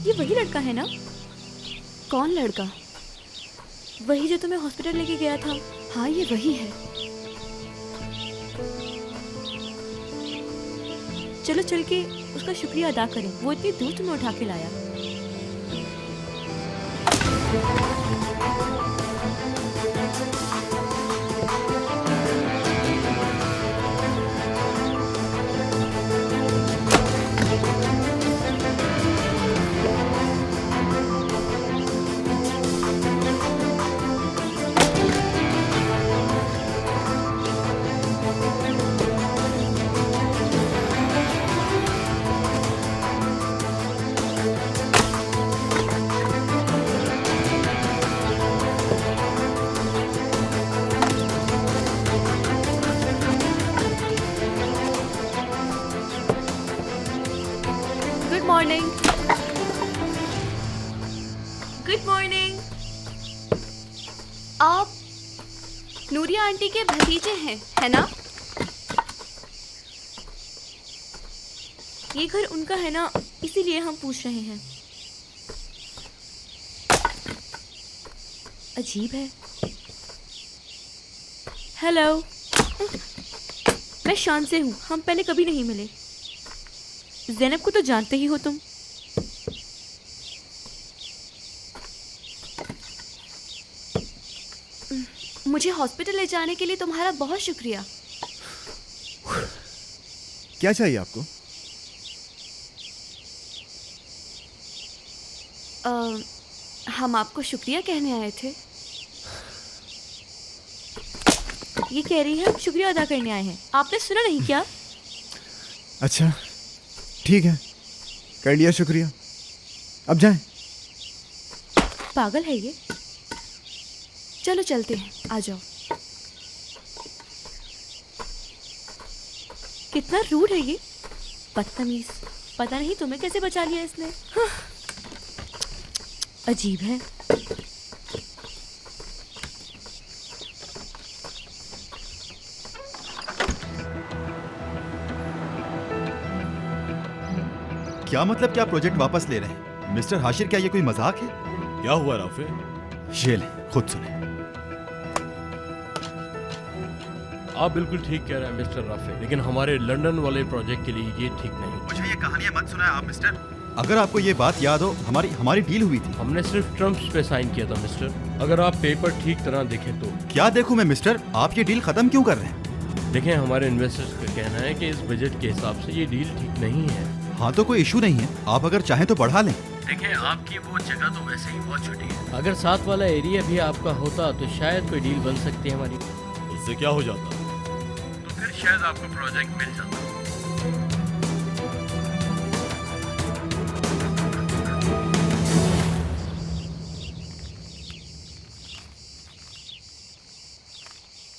ये वही लड़का है ना? कौन लड़का? वही जो तुम्हें हॉस्पिटल लेके गया था। हाँ, ये वही है। चलो चल के उसका शुक्रिया अदा करें, वो इतनी दूर तुम्हें उठा के लाया। Good morning. आप नूरिया आंटी के भतीजे हैं, है ना? ये घर उनका है ना, इसीलिए हम पूछ रहे हैं। अजीब है। हेलो, मैं शान से हूँ, हम पहले कभी नहीं मिले। ज़ैनब को तो जानते ही हो तुम। मुझे हॉस्पिटल ले जाने के लिए तुम्हारा बहुत शुक्रिया। क्या चाहिए आपको? हम आपको शुक्रिया कहने आए थे। ये कह रही है हम शुक्रिया अदा करने आए हैं। आपने सुना नहीं क्या? अच्छा ठीक है, कर लिया शुक्रिया, अब जाएं। पागल है ये। चलो चलते हैं, आ जाओ। कितना रूड है ये, बदतमीज। पता नहीं तुम्हें कैसे बचा लिया इसने। हाँ। अजीब है। क्या मतलब, क्या प्रोजेक्ट वापस ले रहे हैं मिस्टर हाशिर? क्या ये कोई मजाक है? क्या हुआ राफे? ये लें, खुद सुने। आप बिल्कुल ठीक कह रहे हैं मिस्टर राफे, लेकिन हमारे लंदन वाले प्रोजेक्ट के लिए ये ठीक नहीं। मुझे ये कहानियां मत सुनाएं आप मिस्टर। अगर आपको ये बात याद हो, हमारी डील हुई थी। हमने सिर्फ टर्म्स पे साइन किया था मिस्टर। अगर आप पेपर ठीक तरह देखें तो। क्या देखूं मैं मिस्टर? आप ये डील खत्म क्यों कर रहे हैं? देखें, हमारे इन्वेस्टर्स का कहना है कि इस बजट के हिसाब से ये डील ठीक नहीं है। हाँ तो कोई इशू नहीं है, आप अगर चाहें तो बढ़ा लें। देखें, आपकी वो जगह तो वैसे ही बहुत छोटी है। अगर साथ वाला एरिया भी आपका होता तो शायद कोई डील बन सकती है हमारी। उससे क्या हो जाता? तो फिर शायद आपको प्रोजेक्ट मिल जाता।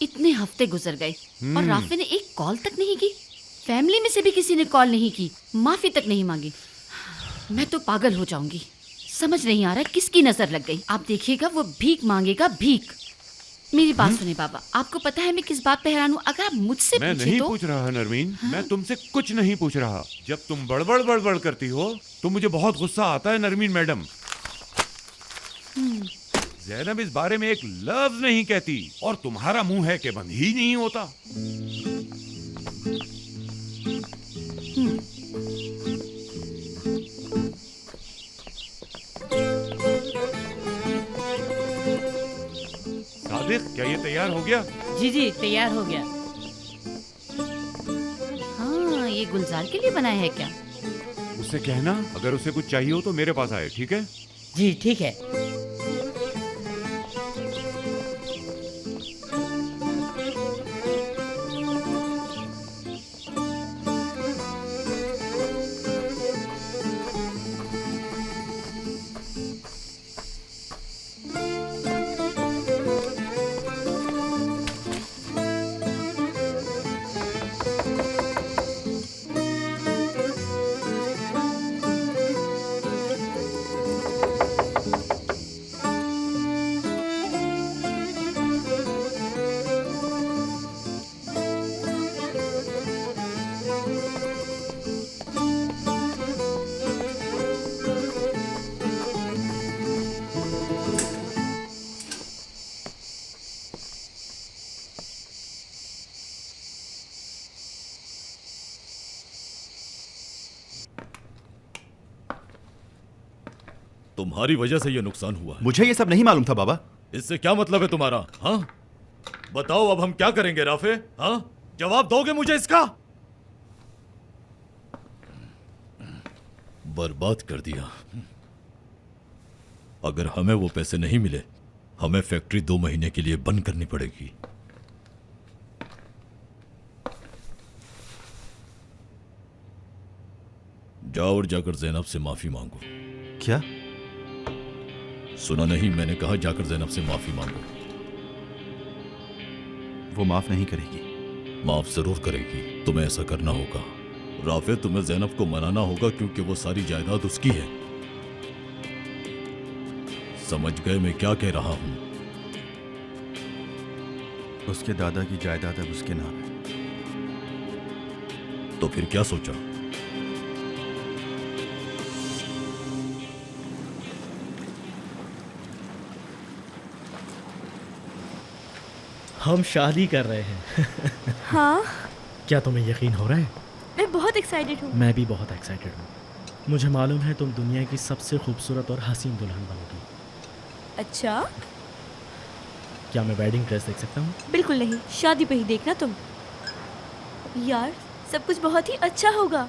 इतने हफ्ते गुजर गए और राफे ने एक कॉल तक नहीं की। फैमिली में से भी किसी ने कॉल नहीं की, माफी तक नहीं मांगी। मैं तो पागल हो जाऊंगी। समझ नहीं आ रहा किसकी नजर लग गई। आप देखिएगा वो भीख मांगेगा, भीख। मेरी बात सुने बाबा, आपको पता है मैं किस बात पे हैरान हूँ? अगर आप मुझसे मैं पूछे नहीं तो... पूछ रहा नरमीन, मैं तुमसे कुछ नहीं पूछ रहा। जब तुम बड़बड़ बड़बड़ करती हो तो मुझे बहुत गुस्सा आता है नरमीन मैडम। ज़ैनब इस बारे में एक लफ्ज नहीं कहती और तुम्हारा मुंह है कि बंद ही नहीं होता। सादिक, क्या ये तैयार हो गया? जी जी तैयार हो गया। हाँ, ये गुलजार के लिए बनाया है क्या? से कहना अगर उसे कुछ चाहिए हो तो मेरे पास आए, ठीक है? जी ठीक है। तुम्हारी वजह से ये नुकसान हुआ है। मुझे ये सब नहीं मालूम था बाबा। इससे क्या मतलब है तुम्हारा? हाँ बताओ, अब हम क्या करेंगे राफे? हाँ जवाब दोगे मुझे इसका? बर्बाद कर दिया। अगर हमें वो पैसे नहीं मिले, हमें फैक्ट्री 2 महीने के लिए बंद करनी पड़ेगी। जाओ और जाकर जैनब से माफी मांगो। क्या? सुना नहीं? मैंने कहा जाकर जैनब से माफी मांगो। वो माफ नहीं करेगी। माफ जरूर करेगी। तुम्हें ऐसा करना होगा राफे। तुम्हें जैनब को मनाना होगा क्योंकि वो सारी जायदाद उसकी है। समझ गए मैं क्या कह रहा हूं? उसके दादा की जायदाद अब उसके नाम है। तो फिर क्या सोचा? हम शादी कर रहे हैं। हाँ, क्या तुम्हें यकीन हो रहा है? मैं बहुत एक्साइटेड हूँ। मैं भी बहुत एक्साइटेड हूँ। मुझे मालूम है तुम दुनिया की सबसे खूबसूरत और हसीन दुल्हन बनोगी। अच्छा, क्या मैं वेडिंग ड्रेस देख सकता हूँ? बिल्कुल नहीं, शादी पे ही देखना तुम। यार सब कुछ बहुत ही अच्छा होगा।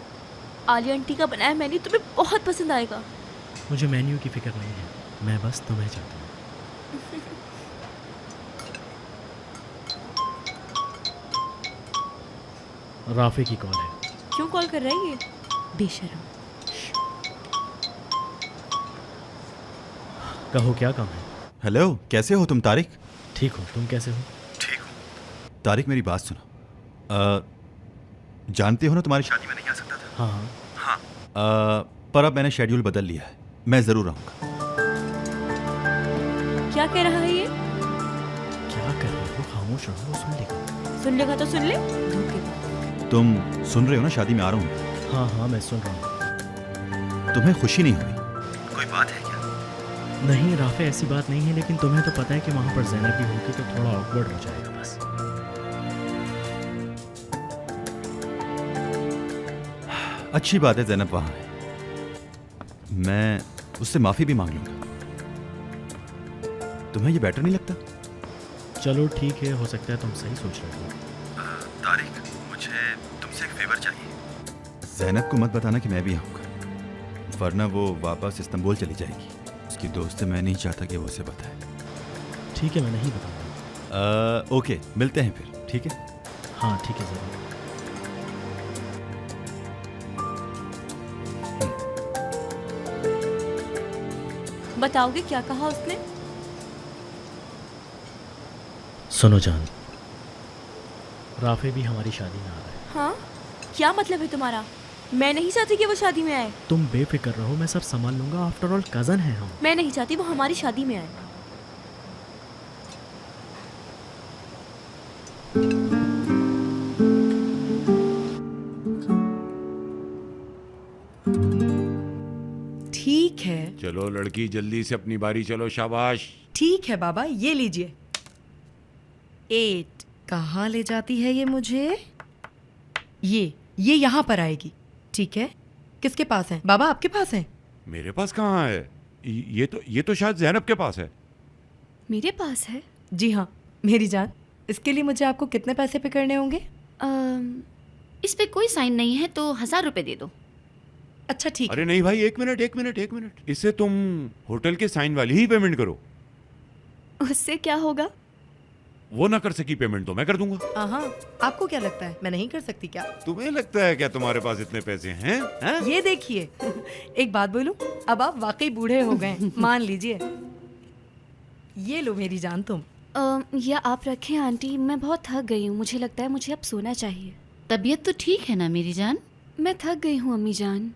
आलिया आंटी का बनाया मेन्यू तुम्हें बहुत पसंद आएगा। मुझे मेन्यू की फिक्र नहीं है, मैं बस तुम्हें चाहता हूँ। राफे की कॉल है। क्यों कॉल कर रही है? बेशर्म। कहो क्या काम है? हेलो, कैसे हो तुम तारिक? ठीक हो, तुम कैसे हो? ठीक हूँ। तारिक मेरी बात सुनो। जानते हो ना तुम्हारी शादी में नहीं आ सकता था। हाँ हाँ। पर अब मैंने शेड्यूल बदल लिया है, मैं जरूर आऊंगा। क्या कह रहा है ये? क्या कर रहे हो? खामोश रहो, सुन लेगा। सुन लेगा तो सुन ले। धोखेबाज। तुम सुन रहे हो ना? शादी में आ रहा हूँ। हाँ हाँ मैं सुन रहा हूँ। तुम्हें खुशी नहीं हुई? कोई बात है क्या? नहीं राफे, ऐसी बात नहीं है, लेकिन तुम्हें तो पता है कि वहाँ पर ज़ैनब भी होगी तो थोड़ा ऑकवर्ड हो जाएगा बस। अच्छी बात है, ज़ैनब वहाँ है। मैं उससे माफ़ी भी मांग लूँगा। तुम्हें ये बेटर नहीं लगता? चलो ठीक है, हो सकता है तुम सही सोच रहे हो। तारिक, मुझे तुमसे एक फेवर चाहिए। ज़ैनब को मत बताना कि मैं भी आऊँगा, वरना वो वापस इस्तांबुल चली जाएगी। उसकी दोस्त है, मैं नहीं चाहता कि वो उसे बताए। ठीक है, मैं नहीं बताऊँगा। ओके, मिलते हैं फिर, ठीक है? हाँ ठीक है, ज़रूर। बताओगे क्या कहा उसने? सुनो जान, राफे भी हमारी शादी में आ रहा है। हाँ, क्या मतलब है तुम्हारा? मैं नहीं चाहती कि वो शादी में आए। तुम बेफिक्र रहो, मैं सब संभाल लूंगा। आफ्टर ऑल कजन है हम। मैं नहीं चाहती वो हमारी शादी में आए। ठीक है, चलो लड़की, जल्दी से अपनी बारी, चलो शाबाश। ठीक है बाबा, ये लीजिए 8। कहाँ ले जाती है ये मुझे? ये यहाँ पर आएगी, ठीक है? किसके पास है बाबा? आपके पास है? मेरे पास कहाँ है? ये तो शायद ज़ैनब के पास है। मेरे पास है? जी हाँ मेरी जान। इसके लिए मुझे आपको कितने पैसे पे करने होंगे? इस पे कोई साइन नहीं है तो 1000 रुपए दे दो। अच्छा ठीक। अरे नहीं भाई, एक मिनट। इससे तुम होटल के साइन वाली ही पेमेंट करो। उससे क्या होगा? वो ना कर सकी पेमेंट तो मैं कर दूंगा। हाँ, आपको क्या लगता है मैं नहीं कर सकती क्या? तुम्हें लगता है क्या तुम्हारे पास इतने पैसे हैं? ये देखिए एक बात बोलूं, अब आप वाकई बूढ़े हो गए मान लीजिए। ये लो मेरी जान तुम। या आप रखें आंटी, मैं बहुत थक गई हूँ, मुझे लगता है मुझे अब सोना चाहिए। तबीयत तो ठीक है ना मेरी जान? मैं थक गई हूँ अम्मी जान।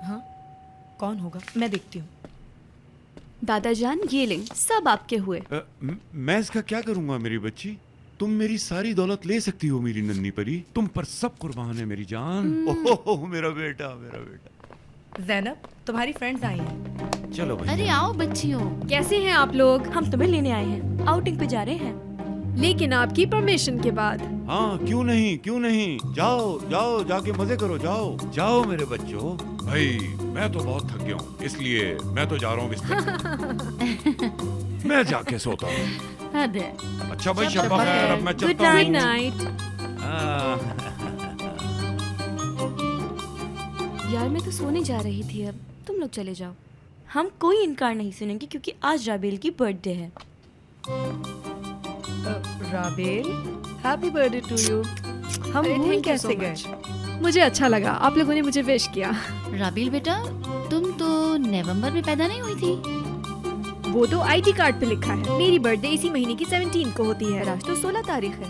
हाँ, कौन होगा मैं देखती हूँ। दादा जान ये लें, सब आपके हुए। मैं इसका क्या करूंगा मेरी बच्ची? तुम मेरी सारी दौलत ले सकती हो मेरी नन्ही परी, तुम पर सब कुर्बान है मेरी जान। ओह मेरा बेटा। ज़ैनब, तुम्हारी फ्रेंड्स आई हैं। चलो भाई। अरे आओ बच्चियों। कैसे हैं आप लोग? हम तुम्हें लेने आए हैं, आउटिंग पे जा रहे हैं। लेकिन आपकी परमिशन के बाद। हाँ, क्यों नहीं, जाओ जाके मजे करो, जाओ मेरे बच्चों। भाई मैं तो बहुत थक गया हूँ, इसलिए मैं तो जा रहा हूँ बिस्तर। मैं जाके सोता हूँ। अच्छा भाई, शब्बा खैर, अब मैं चलता हूँ। Good night. यार मैं तो सोने जा रही थी, अब तुम लोग चले जाओ। हम कोई इनकार नहीं सुनेंगे क्योंकि आज राबेल की बर्थडे है। राबेल, हैप्पी बर्थडे टू यू। हम भूल कैसे गए? मुझे अच्छा लगा आप लोगों ने मुझे विश किया। राबेल बेटा, तुम तो नवंबर में पैदा नहीं हुई थी। वो तो आईडी कार्ड पे लिखा है। मेरी बर्थडे इसी महीने की 17 को होती है। आज तो 16 तारीख है।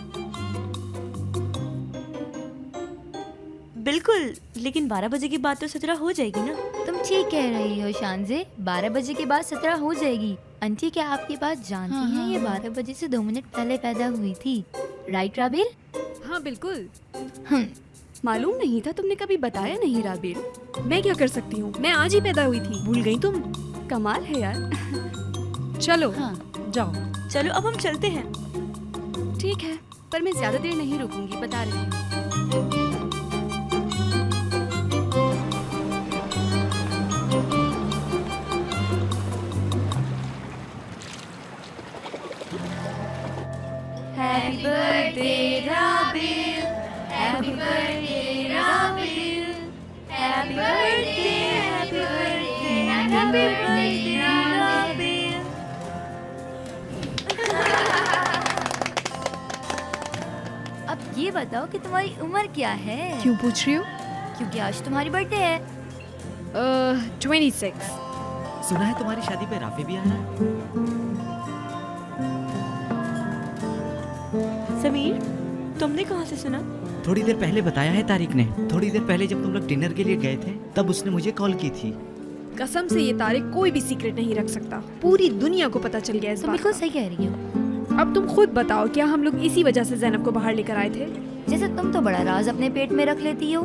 बिल्कुल, लेकिन 12 बजे के बाद तो 17 हो जाएगी ना। तुम ठीक कह रही हो शानजे, 12 बजे के बाद 17 हो जाएगी। आंटी क्या आपकी बात जानती हैं? ये 12 बजे से 2 मिनट पहले पैदा हुई थी, राइट राबेल? हाँ बिल्कुल। मालूम नहीं था, तुमने कभी बताया नहीं राबेल। मैं क्या कर सकती हूँ, मैं आज ही पैदा हुई थी, भूल गई तुम? कमाल है यार। चलो जाओ। चलो अब हम चलते हैं। ठीक है, पर मैं ज्यादा देर नहीं रुकूंगी, बता रही हूँ। Happy birthday Rabil, happy birthday Rabil, happy birthday, happy birthday, happy birthday Rabil. अब ये बताओ कि तुम्हारी उम्र क्या है? क्यों पूछ रही हो? क्योंकि आज तुम्हारी बर्थडे है। 26। सुना है तुम्हारी शादी पे राफी भी आ रहा है। समीर, तुमने कहाँ से सुना? थोड़ी देर पहले बताया है तारिक ने। थोड़ी देर पहले जब तुम लोग डिनर के लिए गए थे तब उसने मुझे कॉल की थी। कसम से ये तारिक कोई भी सीक्रेट नहीं रख सकता, पूरी दुनिया को पता चल गया इस बात का। बिल्कुल सही कह रही हो। अब तुम खुद बताओ, क्या हम लोग इसी वजह से ज़ैनब को बाहर लेकर आए थे? जैसे तुम तो बड़ा राज अपने पेट में रख लेती हो।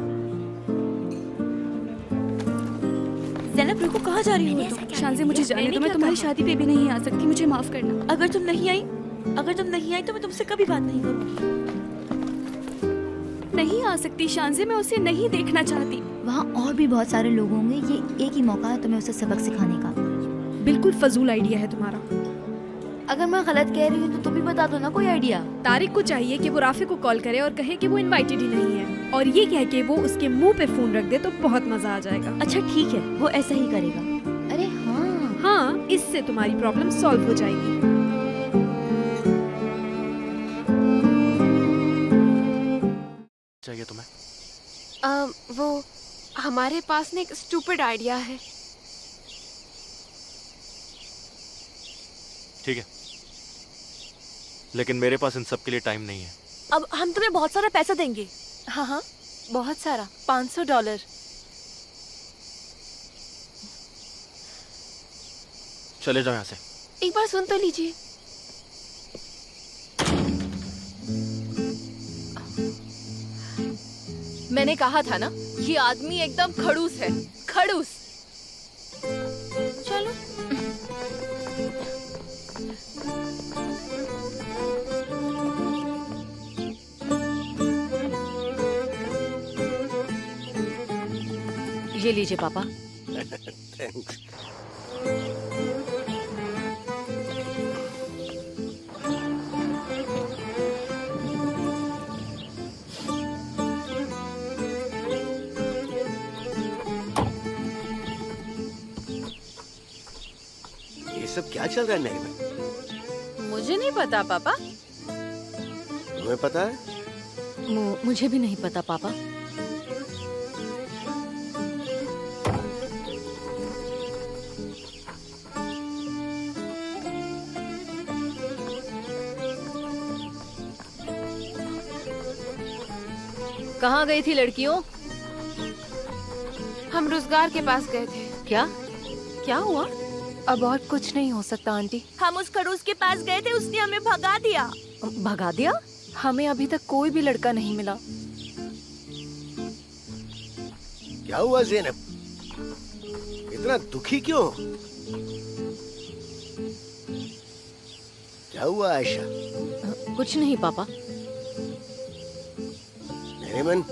ज़ैनब रुको, कहाँ जा रही हो तुम? शान से मुझे जाने दो, मैं तुम्हारी शादी पे भी नहीं आ सकती, मुझे माफ करना। अगर तुम नहीं आई तो मैं तुमसे कभी बात नहीं करूँगी। नहीं आ सकती शान से, मैं उसे नहीं देखना चाहती। वहाँ और भी बहुत सारे लोग होंगे, ये एक ही मौका है तुम्हें उसे सबक सिखाने का। बिल्कुल फजूल आइडिया है तुम्हारा। अगर मैं गलत कह रही हूँ तो तुम भी बता दो ना कोई आइडिया। तारिक को चाहिए कि वो राफी को कॉल करे और कहे कि वो इनवाइटेड ही नहीं है, और ये कह के वो उसके मुंह पे फोन रख दे तो बहुत मजा आ जाएगा। अच्छा ठीक है, वो ऐसा ही करेगा। अरे हाँ, इससे तुम्हारी प्रॉब्लम सॉल्व हो जाएगी। चाहिए तुम्हें? वो हमारे पास ना एक स्टूपिड आइडिया है। ठीक है, लेकिन मेरे पास इन सब के लिए टाइम नहीं है। अब हम तुम्हें बहुत सारा पैसा देंगे। हाँ, बहुत सारा, $500। चले जाओ यहाँ से। एक बार सुन तो लीजिए। मैंने कहा था ना, ये आदमी एकदम खड़ूस है, खड़ूस। चलो। ये लीजिए पापा। थैंक्स। सब क्या चल रहा है नरीमन? मुझे नहीं पता पापा। तुम्हें पता है? मुझे भी नहीं पता पापा। कहाँ गई थी लड़कियों? हम रोजगार के पास गए थे। क्या? क्या हुआ? अब और कुछ नहीं हो सकता आंटी। हम उस खड़ूस के पास गए थे, उसने हमें भगा दिया। भगा दिया? हमें अभी तक कोई भी लड़का नहीं मिला। क्या हुआ ज़ैनब? इतना दुखी क्यों? क्या हुआ आयशा? कुछ नहीं पापा। नरीमन?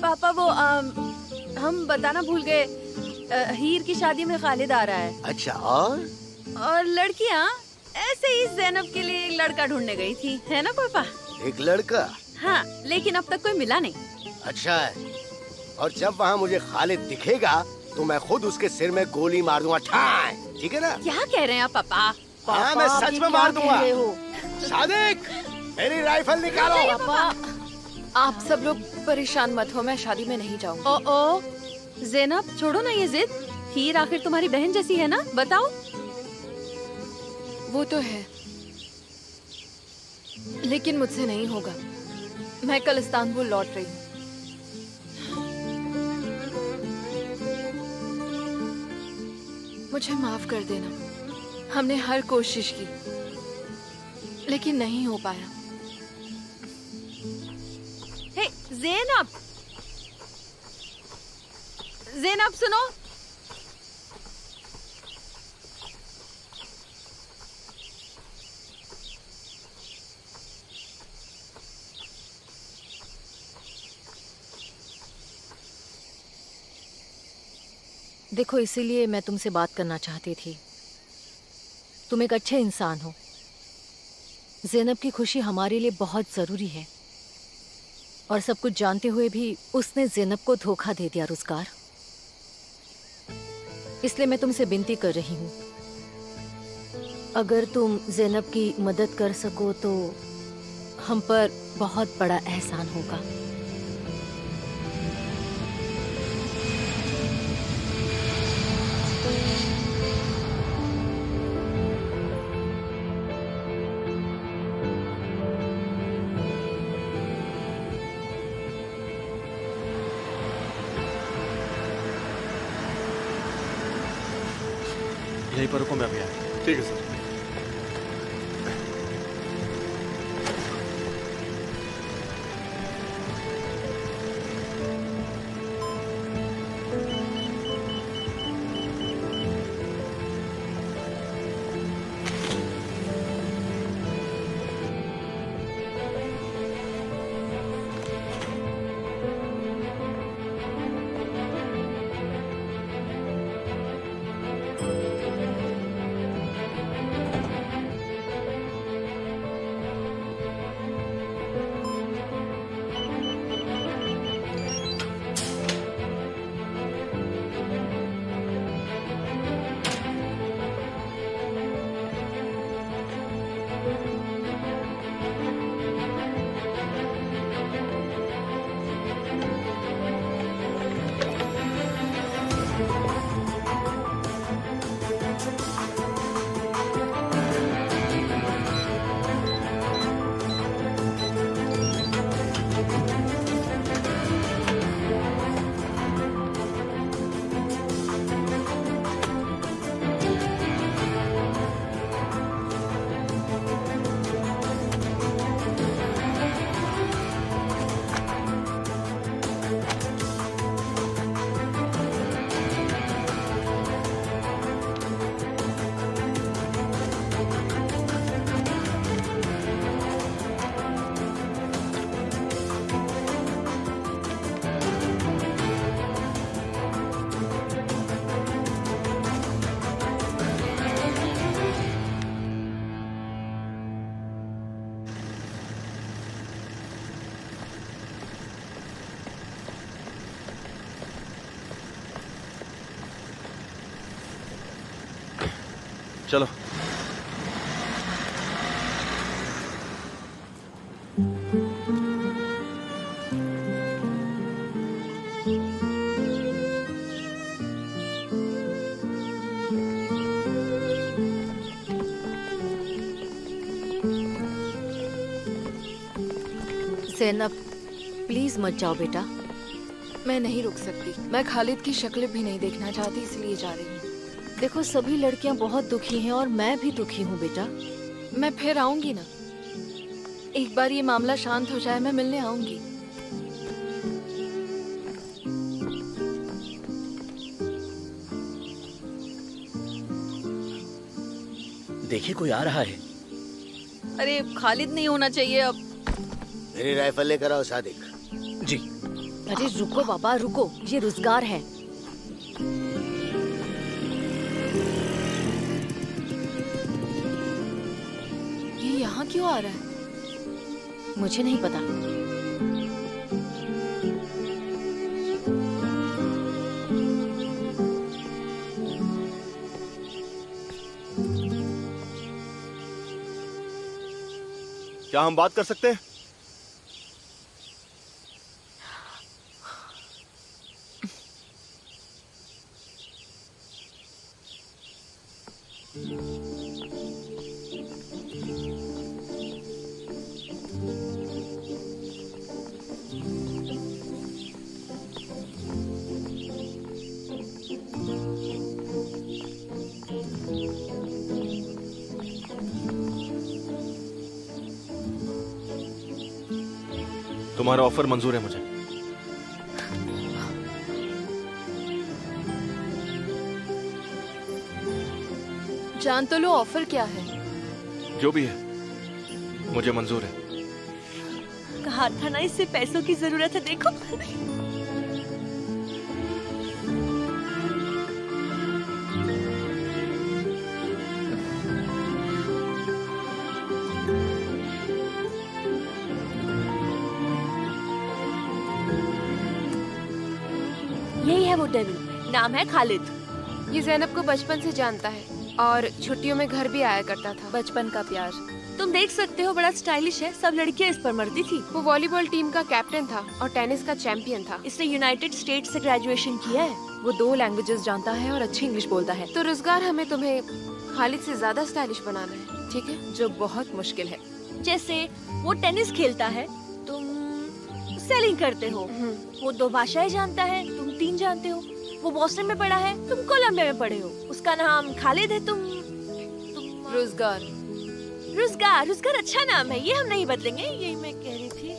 पापा वो हम बताना भूल गए, हीर की शादी में खालिद आ रहा है। अच्छा, और लड़कियाँ ऐसे ही ज़ैनब के लिए एक लड़का ढूंढने गई थी, है ना पापा? एक लड़का? हाँ, लेकिन अब तक कोई मिला नहीं। अच्छा है। और जब वहाँ मुझे खालिद दिखेगा तो मैं खुद उसके सिर में गोली मार दूंगा। ठाय, ठीक है ना? क्या कह रहे हैं आप पापा? हाँ, मैं सच में मार दूंगा। सादिक, मेरी राइफल निकालो। पापा, आप सब लोग परेशान मत हो, मैं शादी में नहीं जाऊंगी। ओ ज़ैनब, छोड़ो ना ये जिद। हीर आखिर तुम्हारी बहन जैसी है ना, बताओ। वो तो है, लेकिन मुझसे नहीं होगा। मैं कल इस्तांबुल लौट रही हूँ। मुझे माफ कर देना। हमने हर कोशिश की, लेकिन नहीं हो पाया। हे ज़ैनब, ज़ैनब सुनो। देखो, इसीलिए मैं तुमसे बात करना चाहती थी। तुम एक अच्छे इंसान हो। ज़ैनब की खुशी हमारे लिए बहुत ज़रूरी है, और सब कुछ जानते हुए भी उसने ज़ैनब को धोखा दे दिया रुज़गार। इसलिए मैं तुमसे विनती कर रही हूँ, अगर तुम ज़ैनब की मदद कर सको तो हम पर बहुत बड़ा एहसान होगा। यहीं पर रुको, मैं अभी आया। ठीक है सर। चलो। ज़ैनब, प्लीज मत जाओ बेटा। मैं नहीं रुक सकती। मैं खालिद की शक्ल भी नहीं देखना चाहती, इसलिए जा रही हूँ। देखो, सभी लड़कियां बहुत दुखी हैं और मैं भी दुखी हूँ बेटा। मैं फिर आऊंगी ना, एक बार ये मामला शांत हो जाए मैं मिलने आऊंगी। देखिए कोई आ रहा है। अरे खालिद नहीं होना चाहिए अब। मेरी राइफल लेकर आओ सादिक। जी। अरे रुको बाबा रुको, ये रोजगार है। ये यहाँ क्यों आ रहा है? मुझे नहीं पता। क्या हम बात कर सकते हैं? तुम्हारा ऑफर मंजूर है मुझे। जान तो लो ऑफर क्या है। जो भी है मुझे मंजूर है। कहा था ना इससे पैसों की जरूरत है, देखो। यही है वो डेविल, नाम है खालिद। ये ज़ैनब को बचपन से जानता है और छुट्टियों में घर भी आया करता था। बचपन का प्यार। तुम देख सकते हो, बड़ा स्टाइलिश है। सब लड़कियां इस पर मरती थी। वो वॉलीबॉल टीम का कैप्टन था और टेनिस का चैंपियन था। इसने यूनाइटेड स्टेट से ग्रेजुएशन किया है। वो 2 लैंग्वेजेस जानता है और अच्छी इंग्लिश बोलता है। तो रोजगार हमें तुम्हें खालिद से ज्यादा स्टाइलिश बनाना है, ठीक है? जो बहुत मुश्किल है। जैसे वो टेनिस खेलता है, तुम सेलिंग करते हो। वो 2 भाषाएं जानता है, तुम 3 जानते हो। वो बॉस्टन में पढ़ा है, तुम कोलंबिया में पढ़े हो। उसका नाम खालिद है, तुम रोजगार। रोजगार, रोजगार अच्छा नाम है, ये हम नहीं बदलेंगे। यही मैं कह रही थी।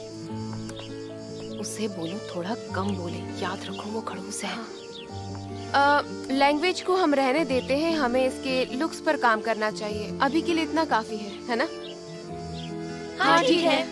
उससे बोलो थोड़ा कम बोले, याद रखो वो खड़ूस है। लैंग्वेज को हम रहने देते हैं, हमें इसके लुक्स पर काम करना चाहिए। अभी के लिए इतना काफी है ना? हाँ ठीक है।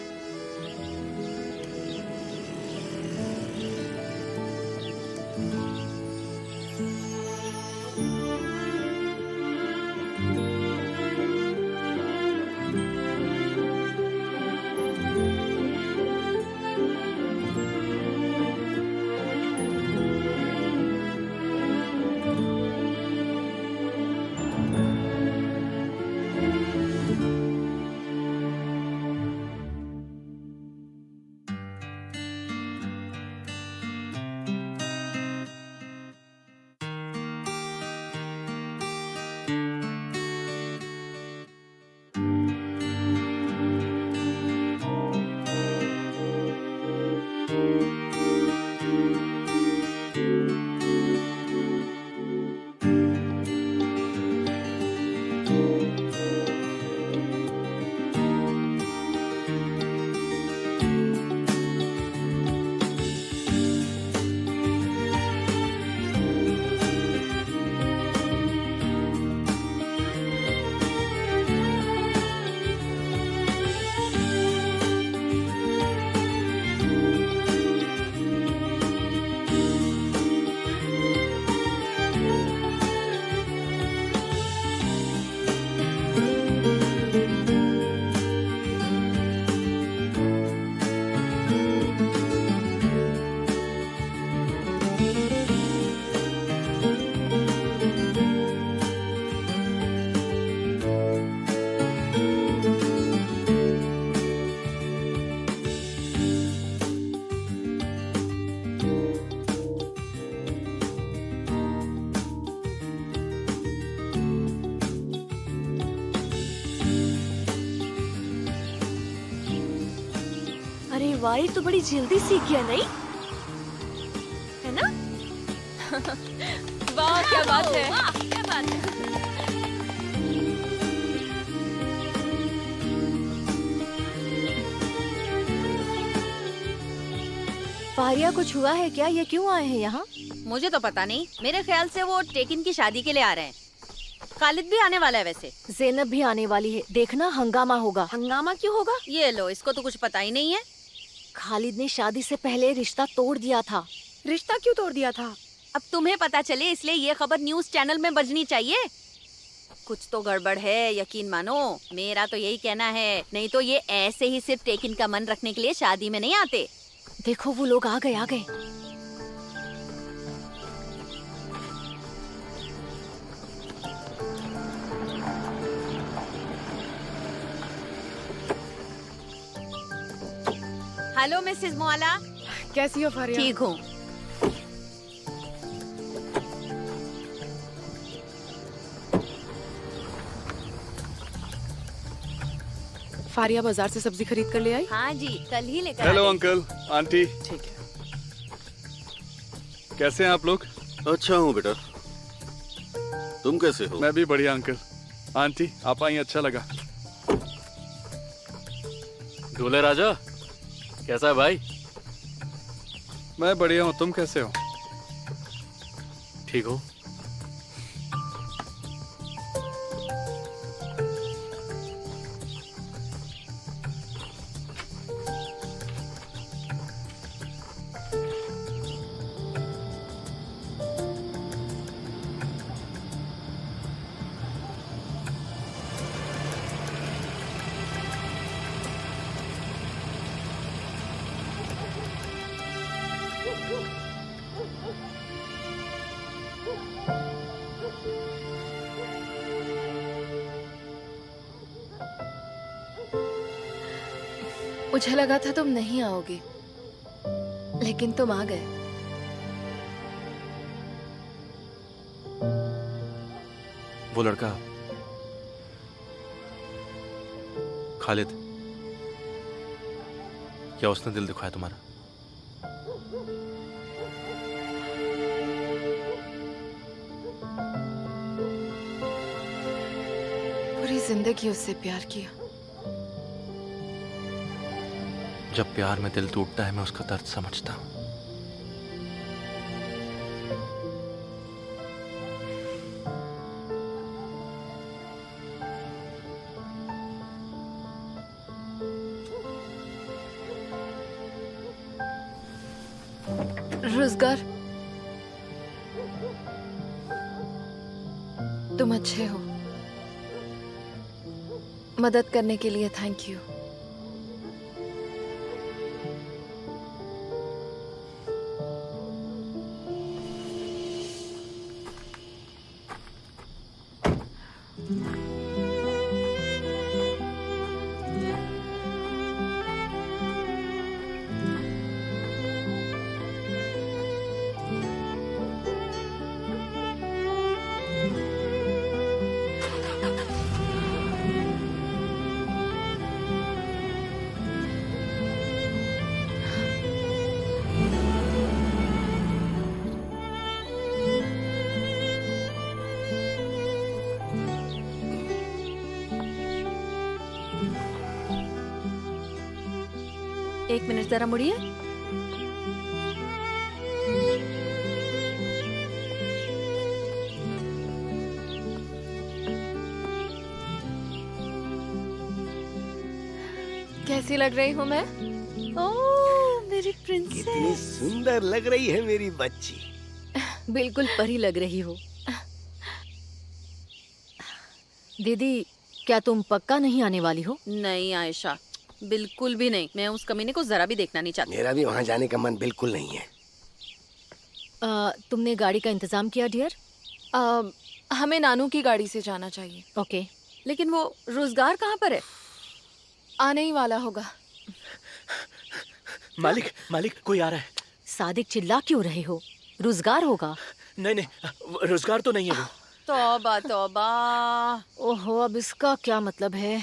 सवारी तो बड़ी जल्दी सीख गया नहीं, है ना? वाह क्या बात है, वाह क्या बात है। फारिया कुछ हुआ है क्या? ये क्यों आए हैं यहाँ? मुझे तो पता नहीं, मेरे ख्याल से वो टेकिन की शादी के लिए आ रहे हैं। खालिद भी आने वाला है वैसे। ज़ैनब भी आने वाली है, देखना हंगामा होगा। हंगामा क्यों होगा? ये लो, इसको तो कुछ पता ही नहीं है। खालिद ने शादी से पहले रिश्ता तोड़ दिया था। रिश्ता क्यों तोड़ दिया था? अब तुम्हें पता चले इसलिए ये खबर न्यूज चैनल में बजनी चाहिए। कुछ तो गड़बड़ है, यकीन मानो। मेरा तो यही कहना है, नहीं तो ये ऐसे ही सिर्फ टेकिन का मन रखने के लिए शादी में नहीं आते। देखो वो लोग आ गए, आ गए। हेलो मिसेस मोआला, कैसी हो फारिया? ठीक हूँ। फारिया बाजार से सब्जी खरीद कर ले आई? हाँ जी, कल ही लेकर। Hello uncle, aunty. ठीक है। कैसे हैं आप लोग? अच्छा हूँ बेटा, तुम कैसे हो? मैं भी बढ़िया अंकल। आंटी आप आई, अच्छा लगा। दूल्हे राजा, कैसा है भाई? मैं बढ़िया हूँ, तुम कैसे हो? ठीक हूँ। मुझे लगा था तुम नहीं आओगे, लेकिन तुम आ गए। वो लड़का खालिद, क्या उसने दिल दिखाया तुम्हारा? पूरी जिंदगी उससे प्यार किया। जब प्यार में दिल टूटता है मैं उसका दर्द समझता हूँ। रोजगार, तुम अच्छे हो। मदद करने के लिए थैंक यू। एक मिनट जरा मुड़िए। कैसी लग रही हूँ मैं? ओह मेरी प्रिंसेस, कितनी सुंदर लग रही है मेरी बच्ची। बिल्कुल परी लग रही हो। दीदी, क्या तुम पक्का नहीं आने वाली हो? नहीं आयशा, बिल्कुल भी नहीं। मैं उस कमीने को जरा भी देखना नहीं चाहती। मेरा भी वहाँ जाने का मन बिल्कुल नहीं है। तुमने गाड़ी का इंतजाम किया डियर? हमें नानू की गाड़ी से जाना चाहिए। ओके। लेकिन वो रोजगार कहाँ पर है? आने ही वाला होगा। मालिक, मालिक कोई आ रहा है। सादिक, चिल्ला क्यों रहे हो? रोजगार होगा। नहीं नहीं, रोजगार तो नहीं है वो। तौबा तौबा। ओहो, अब इसका क्या मतलब है?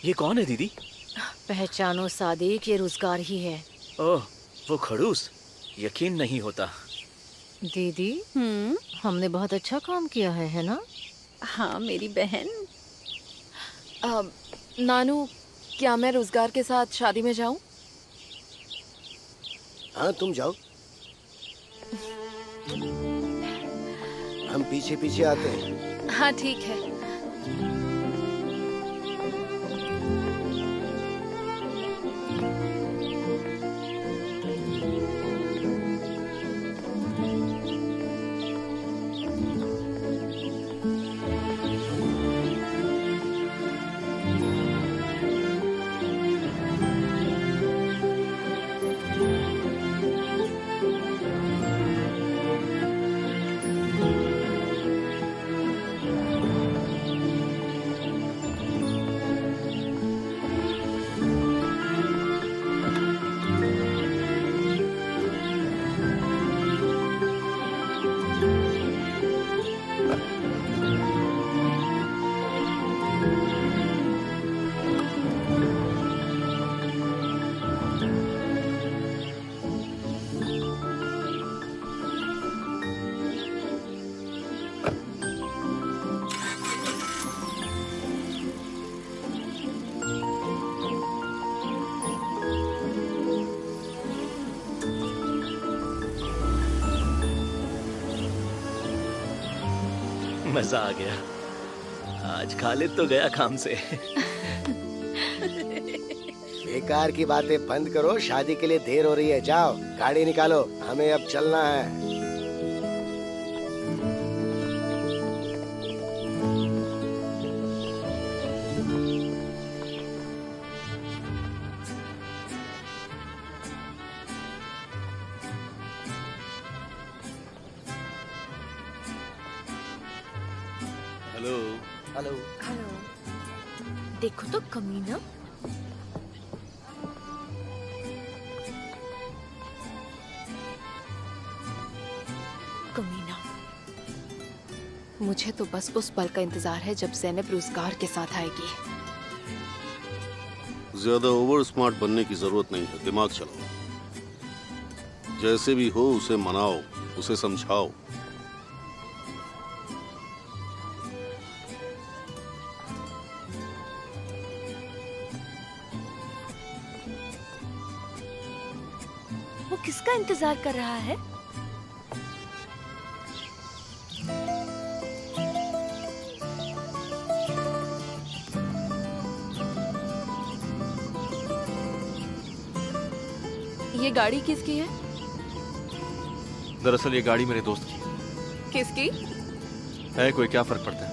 ये कौन है दीदी? पहचानो सादिक, ये रोजगार ही है। ओह, वो खड़ूस, यकीन नहीं होता। दीदी हमने बहुत अच्छा काम किया है ना? हाँ मेरी बहन। नानू, क्या मैं रोजगार के साथ शादी में जाऊं? हाँ तुम जाओ, हम पीछे पीछे आते हैं। हाँ ठीक है। मजा आ गया। आज खालिद तो गया काम से। बेकार की बातें बंद करो, शादी के लिए देर हो रही है। जाओ गाड़ी निकालो, हमें अब चलना है। Hello hello hello. देखो तो कमीना। कमीना। मुझे तो बस उस पल का इंतजार है जब ज़ैनब रोजगार के साथ आएगी। ज्यादा ओवर स्मार्ट बनने की जरूरत नहीं है, दिमाग चलाओ। जैसे भी हो उसे मनाओ, उसे समझाओ। वो किसका इंतजार कर रहा है? ये गाड़ी किसकी है? दरअसल ये गाड़ी मेरे दोस्त की है। किसकी? है कोई, क्या फर्क पड़ता है?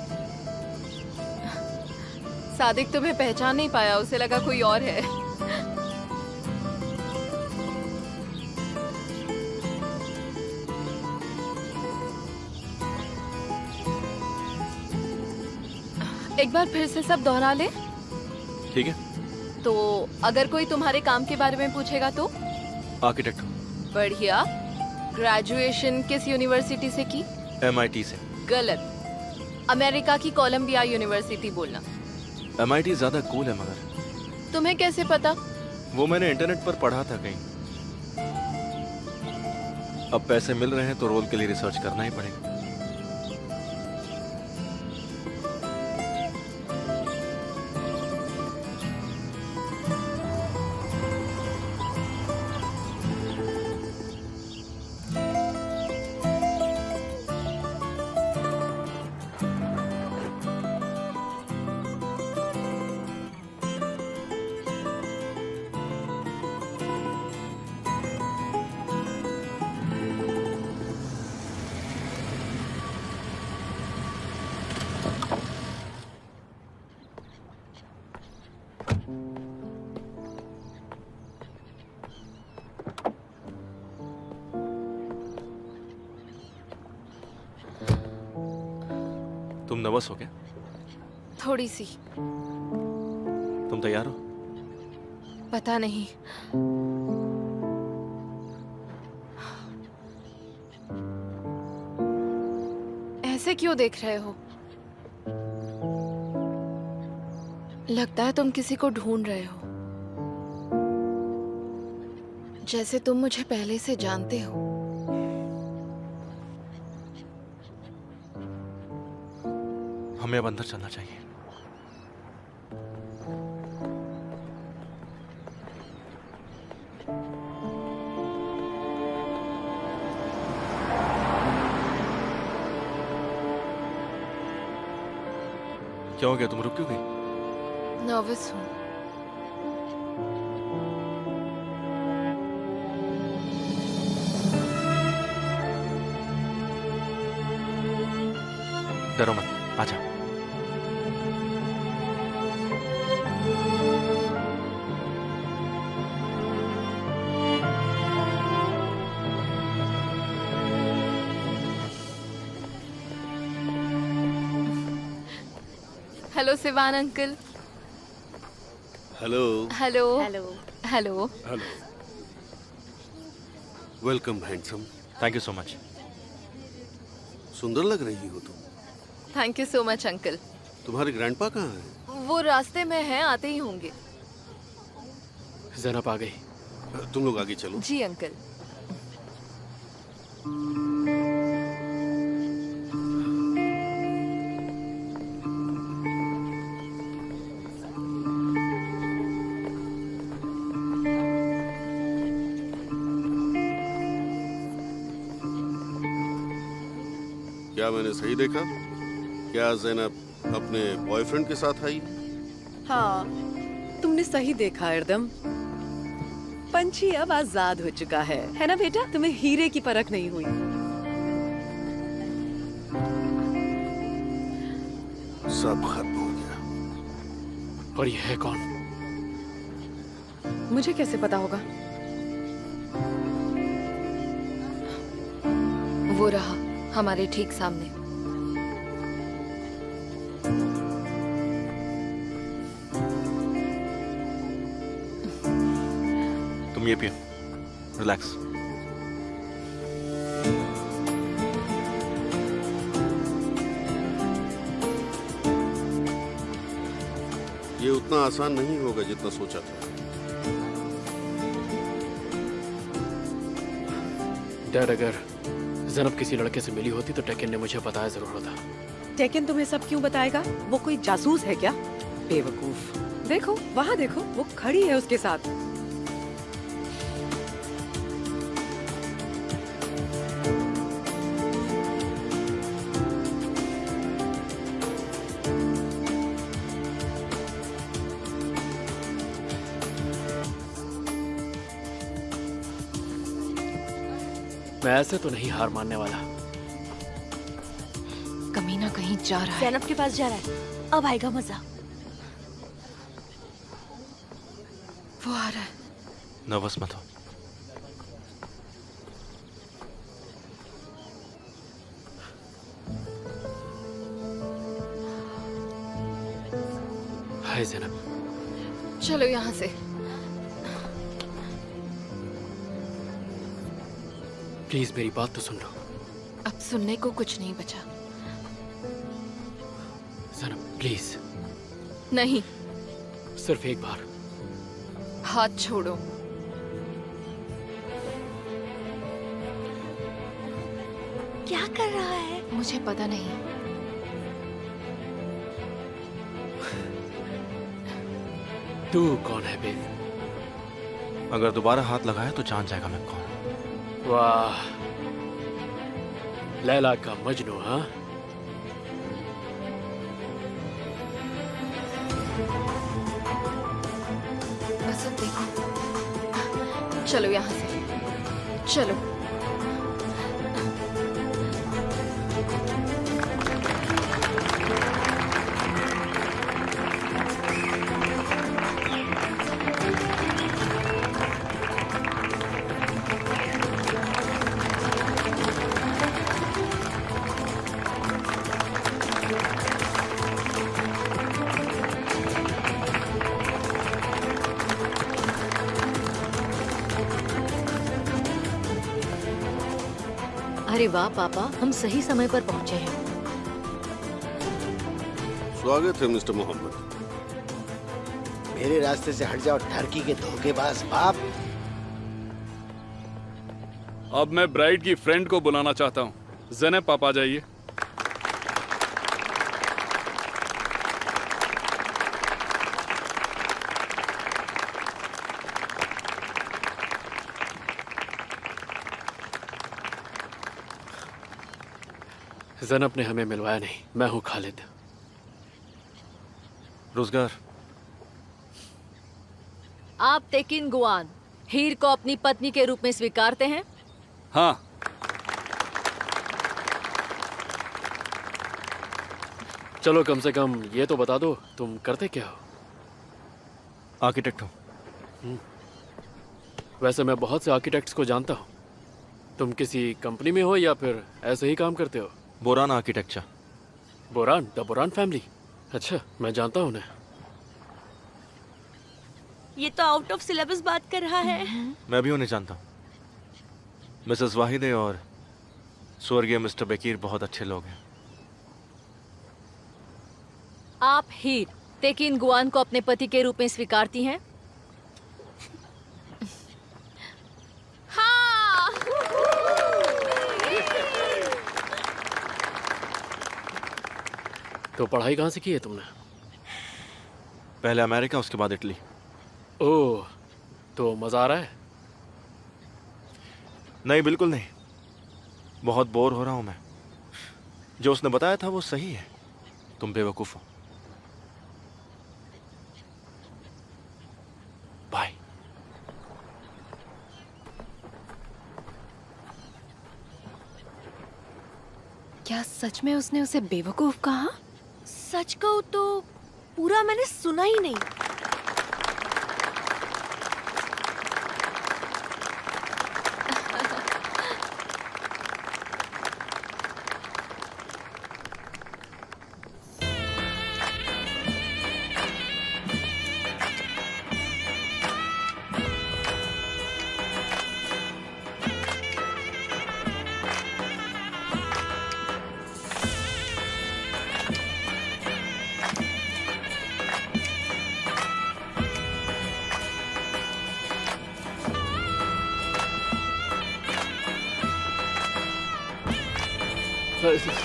सादिक तुम्हें पहचान नहीं पाया, उसे लगा कोई और है। एक बार फिर से सब दोहरा ले। ठीक है। तो अगर कोई तुम्हारे काम के बारे में पूछेगा तो? आर्किटेक्ट। बढ़िया। ग्रेजुएशन किस यूनिवर्सिटी से की? MIT से। गलत। अमेरिका की कोलंबिया यूनिवर्सिटी बोलना। MIT ज्यादा कूल है, मगर तुम्हें कैसे पता? वो मैंने इंटरनेट पर पढ़ा था कहीं। अब पैसे मिल रहे हैं तो रोल के लिए रिसर्च करना ही पड़ेगा। तुम नर्वस हो क्या? थोड़ी सी। तुम तैयार हो? पता नहीं। ऐसे क्यों देख रहे हो? लगता है तुम किसी को ढूंढ रहे हो, जैसे तुम मुझे पहले से जानते हो। हमें अब अंदर चलना चाहिए। क्या हो गया, तुम रुक क्यों गई? नर्वस हूँ। डरो मत, आजा। Hello Siwan uncle. Hello. Hello hello hello. Hello. Welcome handsome. Thank you so much. सुंदर लग रही हो तुम। Thank you so much uncle. तुम्हारे ग्रैंडपा कहाँ हैं? वो रास्ते में हैं, आते ही होंगे। ज़ैनब आ गई। तुम लोग आगे चलो। जी अंकल। क्या मैंने सही देखा? क्या ज़ैनब अपने बॉयफ्रेंड के साथ आई? हाँ, तुमने सही देखा एरदम। पंछी अब आजाद हो चुका है ना बेटा? तुम्हें हीरे की परख नहीं हुई। सब खत्म हो गया। और ये है कौन? मुझे कैसे पता होगा? वो रहा हमारे ठीक सामने। तुम ये पियो, रिलैक्स। ये उतना आसान नहीं होगा जितना सोचा था। डैड, अगर ज़ैनब किसी लड़के से मिली होती तो टेकन ने मुझे बताया जरूर होता। टेकन तुम्हें सब क्यों बताएगा? वो कोई जासूस है क्या? बेवकूफ। देखो वहाँ देखो, वो खड़ी है उसके साथ। मैं ऐसे तो नहीं हार मानने वाला। कमीना कहीं जा रहा है। ज़ैनब के पास जा रहा है, अब आएगा मजा। वो आ रहा है। नर्वस मत हो। हाय ज़ैनब। चलो यहाँ से। प्लीज मेरी बात तो सुन लो। अब सुनने को कुछ नहीं बचा। ज़ैनब प्लीज। नहीं। सिर्फ एक बार। हाथ छोड़ो। क्या कर रहा है? मुझे पता नहीं। तू कौन है बे? अगर दोबारा हाथ लगाया तो जान जाएगा मैं कौन। वाह, लैला का मजनू। हाँ, बस अब देखो। चलो यहाँ से। चलो। अरे वाह पापा, हम सही समय पर पहुंचे हैं। स्वागत है मिस्टर मोहम्मद। मेरे रास्ते से हट जाओ टर्की के धोखेबाज बाप। अब मैं ब्राइड की फ्रेंड को बुलाना चाहता हूँ। ज़ेनब आप आ जाइए। ज़ेनब ने हमें मिलवाया नहीं। मैं हूँ खालिद। रोजगार, आप तेकिन गुआन हीर को अपनी पत्नी के रूप में स्वीकारते हैं? हाँ। चलो कम से कम ये तो बता दो, तुम करते क्या हो? आर्किटेक्ट हूँ। वैसे मैं बहुत से आर्किटेक्ट्स को जानता हूँ। तुम किसी कंपनी में हो या फिर ऐसे ही काम करते हो? Boron architecture. Boron, the boron family. अच्छा, मैं जानता हूँ उन्हें। ये तो आउट ऑफ सिलेबस बात कर रहा है। मैं भी उन्हें जानता हूँ। मिसेस वाहिदे और स्वर्गीय मिस्टर बेकीर बहुत अच्छे लोग हैं। आप हीर तेकिन गुआन को अपने पति के रूप में स्वीकारती हैं? हाँ। तो पढ़ाई कहाँ से की है तुमने? पहले अमेरिका, उसके बाद इटली। ओह, तो मजा आ रहा है? नहीं, बिल्कुल नहीं। बहुत बोर हो रहा हूं मैं। जो उसने बताया था वो सही है। तुम बेवकूफ हो। बाय। क्या सच में उसने उसे बेवकूफ कहा? सच कहूं तो पूरा मैंने सुना ही नहीं।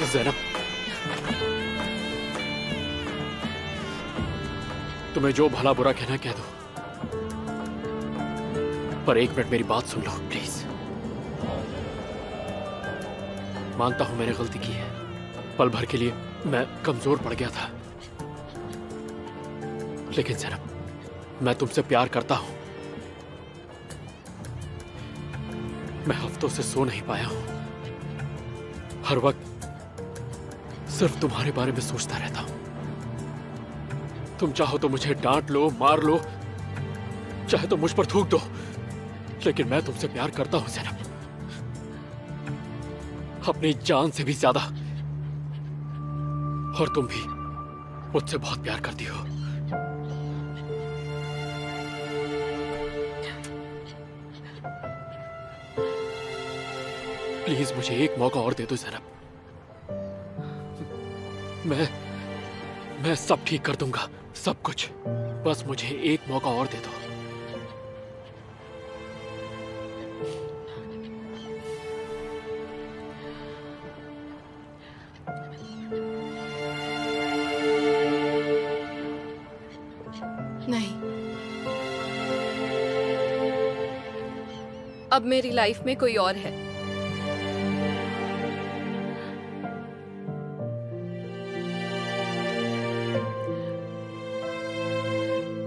ज़ैनब, तुम्हें जो भला बुरा कहना कह दो, पर एक मिनट मेरी बात सुन लो प्लीज। मानता हूं मैंने गलती की है। पल भर के लिए मैं कमजोर पड़ गया था, लेकिन ज़ैनब, मैं तुमसे प्यार करता हूं। मैं हफ्तों से सो नहीं पाया हूं। हर वक्त सिर्फ तुम्हारे बारे में सोचता रहता हूं। तुम चाहो तो मुझे डांट लो, मार लो, चाहे तो मुझ पर थूक दो, लेकिन मैं तुमसे प्यार करता हूं ज़ैनब, अपनी जान से भी ज्यादा। और तुम भी मुझसे बहुत प्यार करती हो। प्लीज मुझे एक मौका और दे दो ज़ैनब। मैं सब ठीक कर दूंगा, सब कुछ। बस मुझे एक मौका और दे दो। नहीं, अब मेरी लाइफ में कोई और है।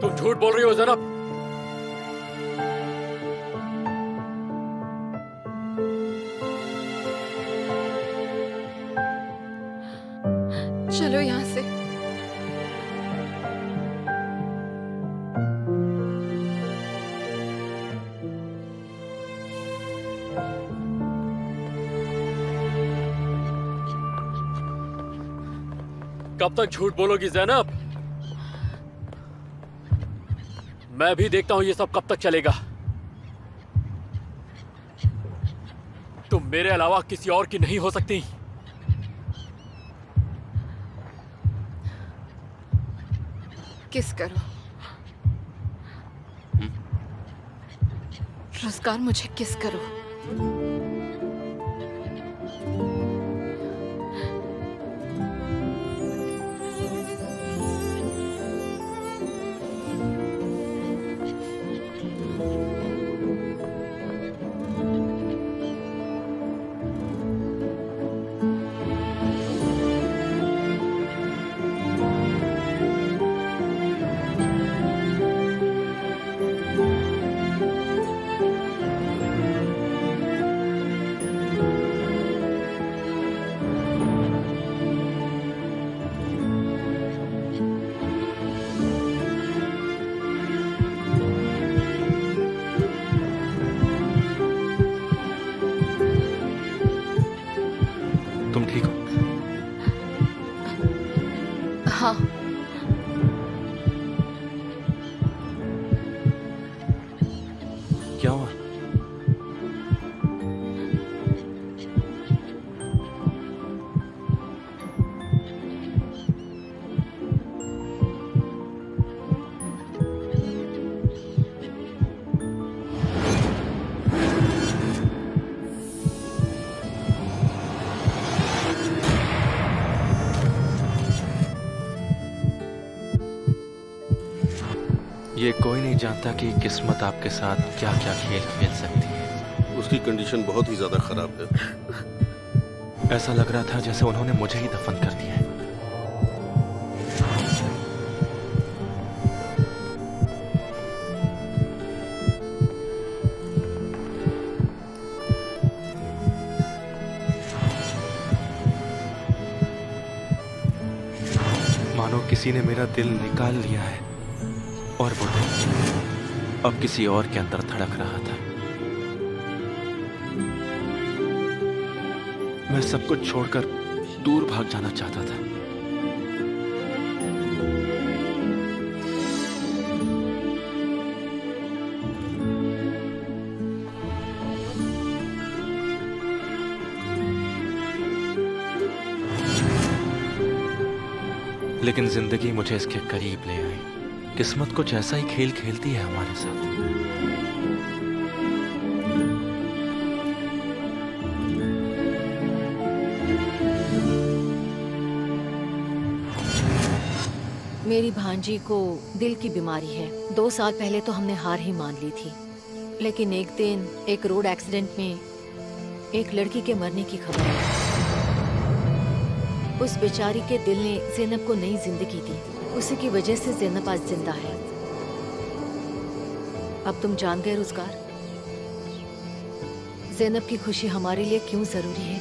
तुम झूठ बोल रही हो ज़ैनब। चलो यहाँ से। कब तक झूठ बोलोगी ज़ैनब? मैं भी देखता हूं ये सब कब तक चलेगा। तुम मेरे अलावा किसी और की नहीं हो सकती। किस करो। रोजगार मुझे किस करो। तुम ठीक हो? हाँ। क्या हुआ? ये कोई नहीं जानता कि किस्मत आपके साथ क्या क्या खेल खेल सकती है। उसकी कंडीशन बहुत ही ज्यादा खराब है। ऐसा लग रहा था जैसे उन्होंने मुझे ही दफन कर दिया है। मानो किसी ने मेरा दिल निकाल लिया है और वो दिल अब किसी और के अंदर धड़क रहा था। मैं सब कुछ छोड़कर दूर भाग जाना चाहता था। लेकिन जिंदगी मुझे इसके करीब ले आई। किस्मत कुछ ऐसा ही खेल खेलती है हमारे साथ। मेरी भांजी को दिल की बीमारी है। 2 साल पहले तो हमने हार ही मान ली थी, लेकिन एक दिन एक रोड एक्सीडेंट में एक लड़की के मरने की खबर आई। उस बेचारी के दिल ने ज़ैनब को नई जिंदगी दी। उसी की वजह से ज़ैनब आज जिंदा है। अब तुम जान गए रुज़गार, ज़ैनब की खुशी हमारे लिए क्यों जरूरी है।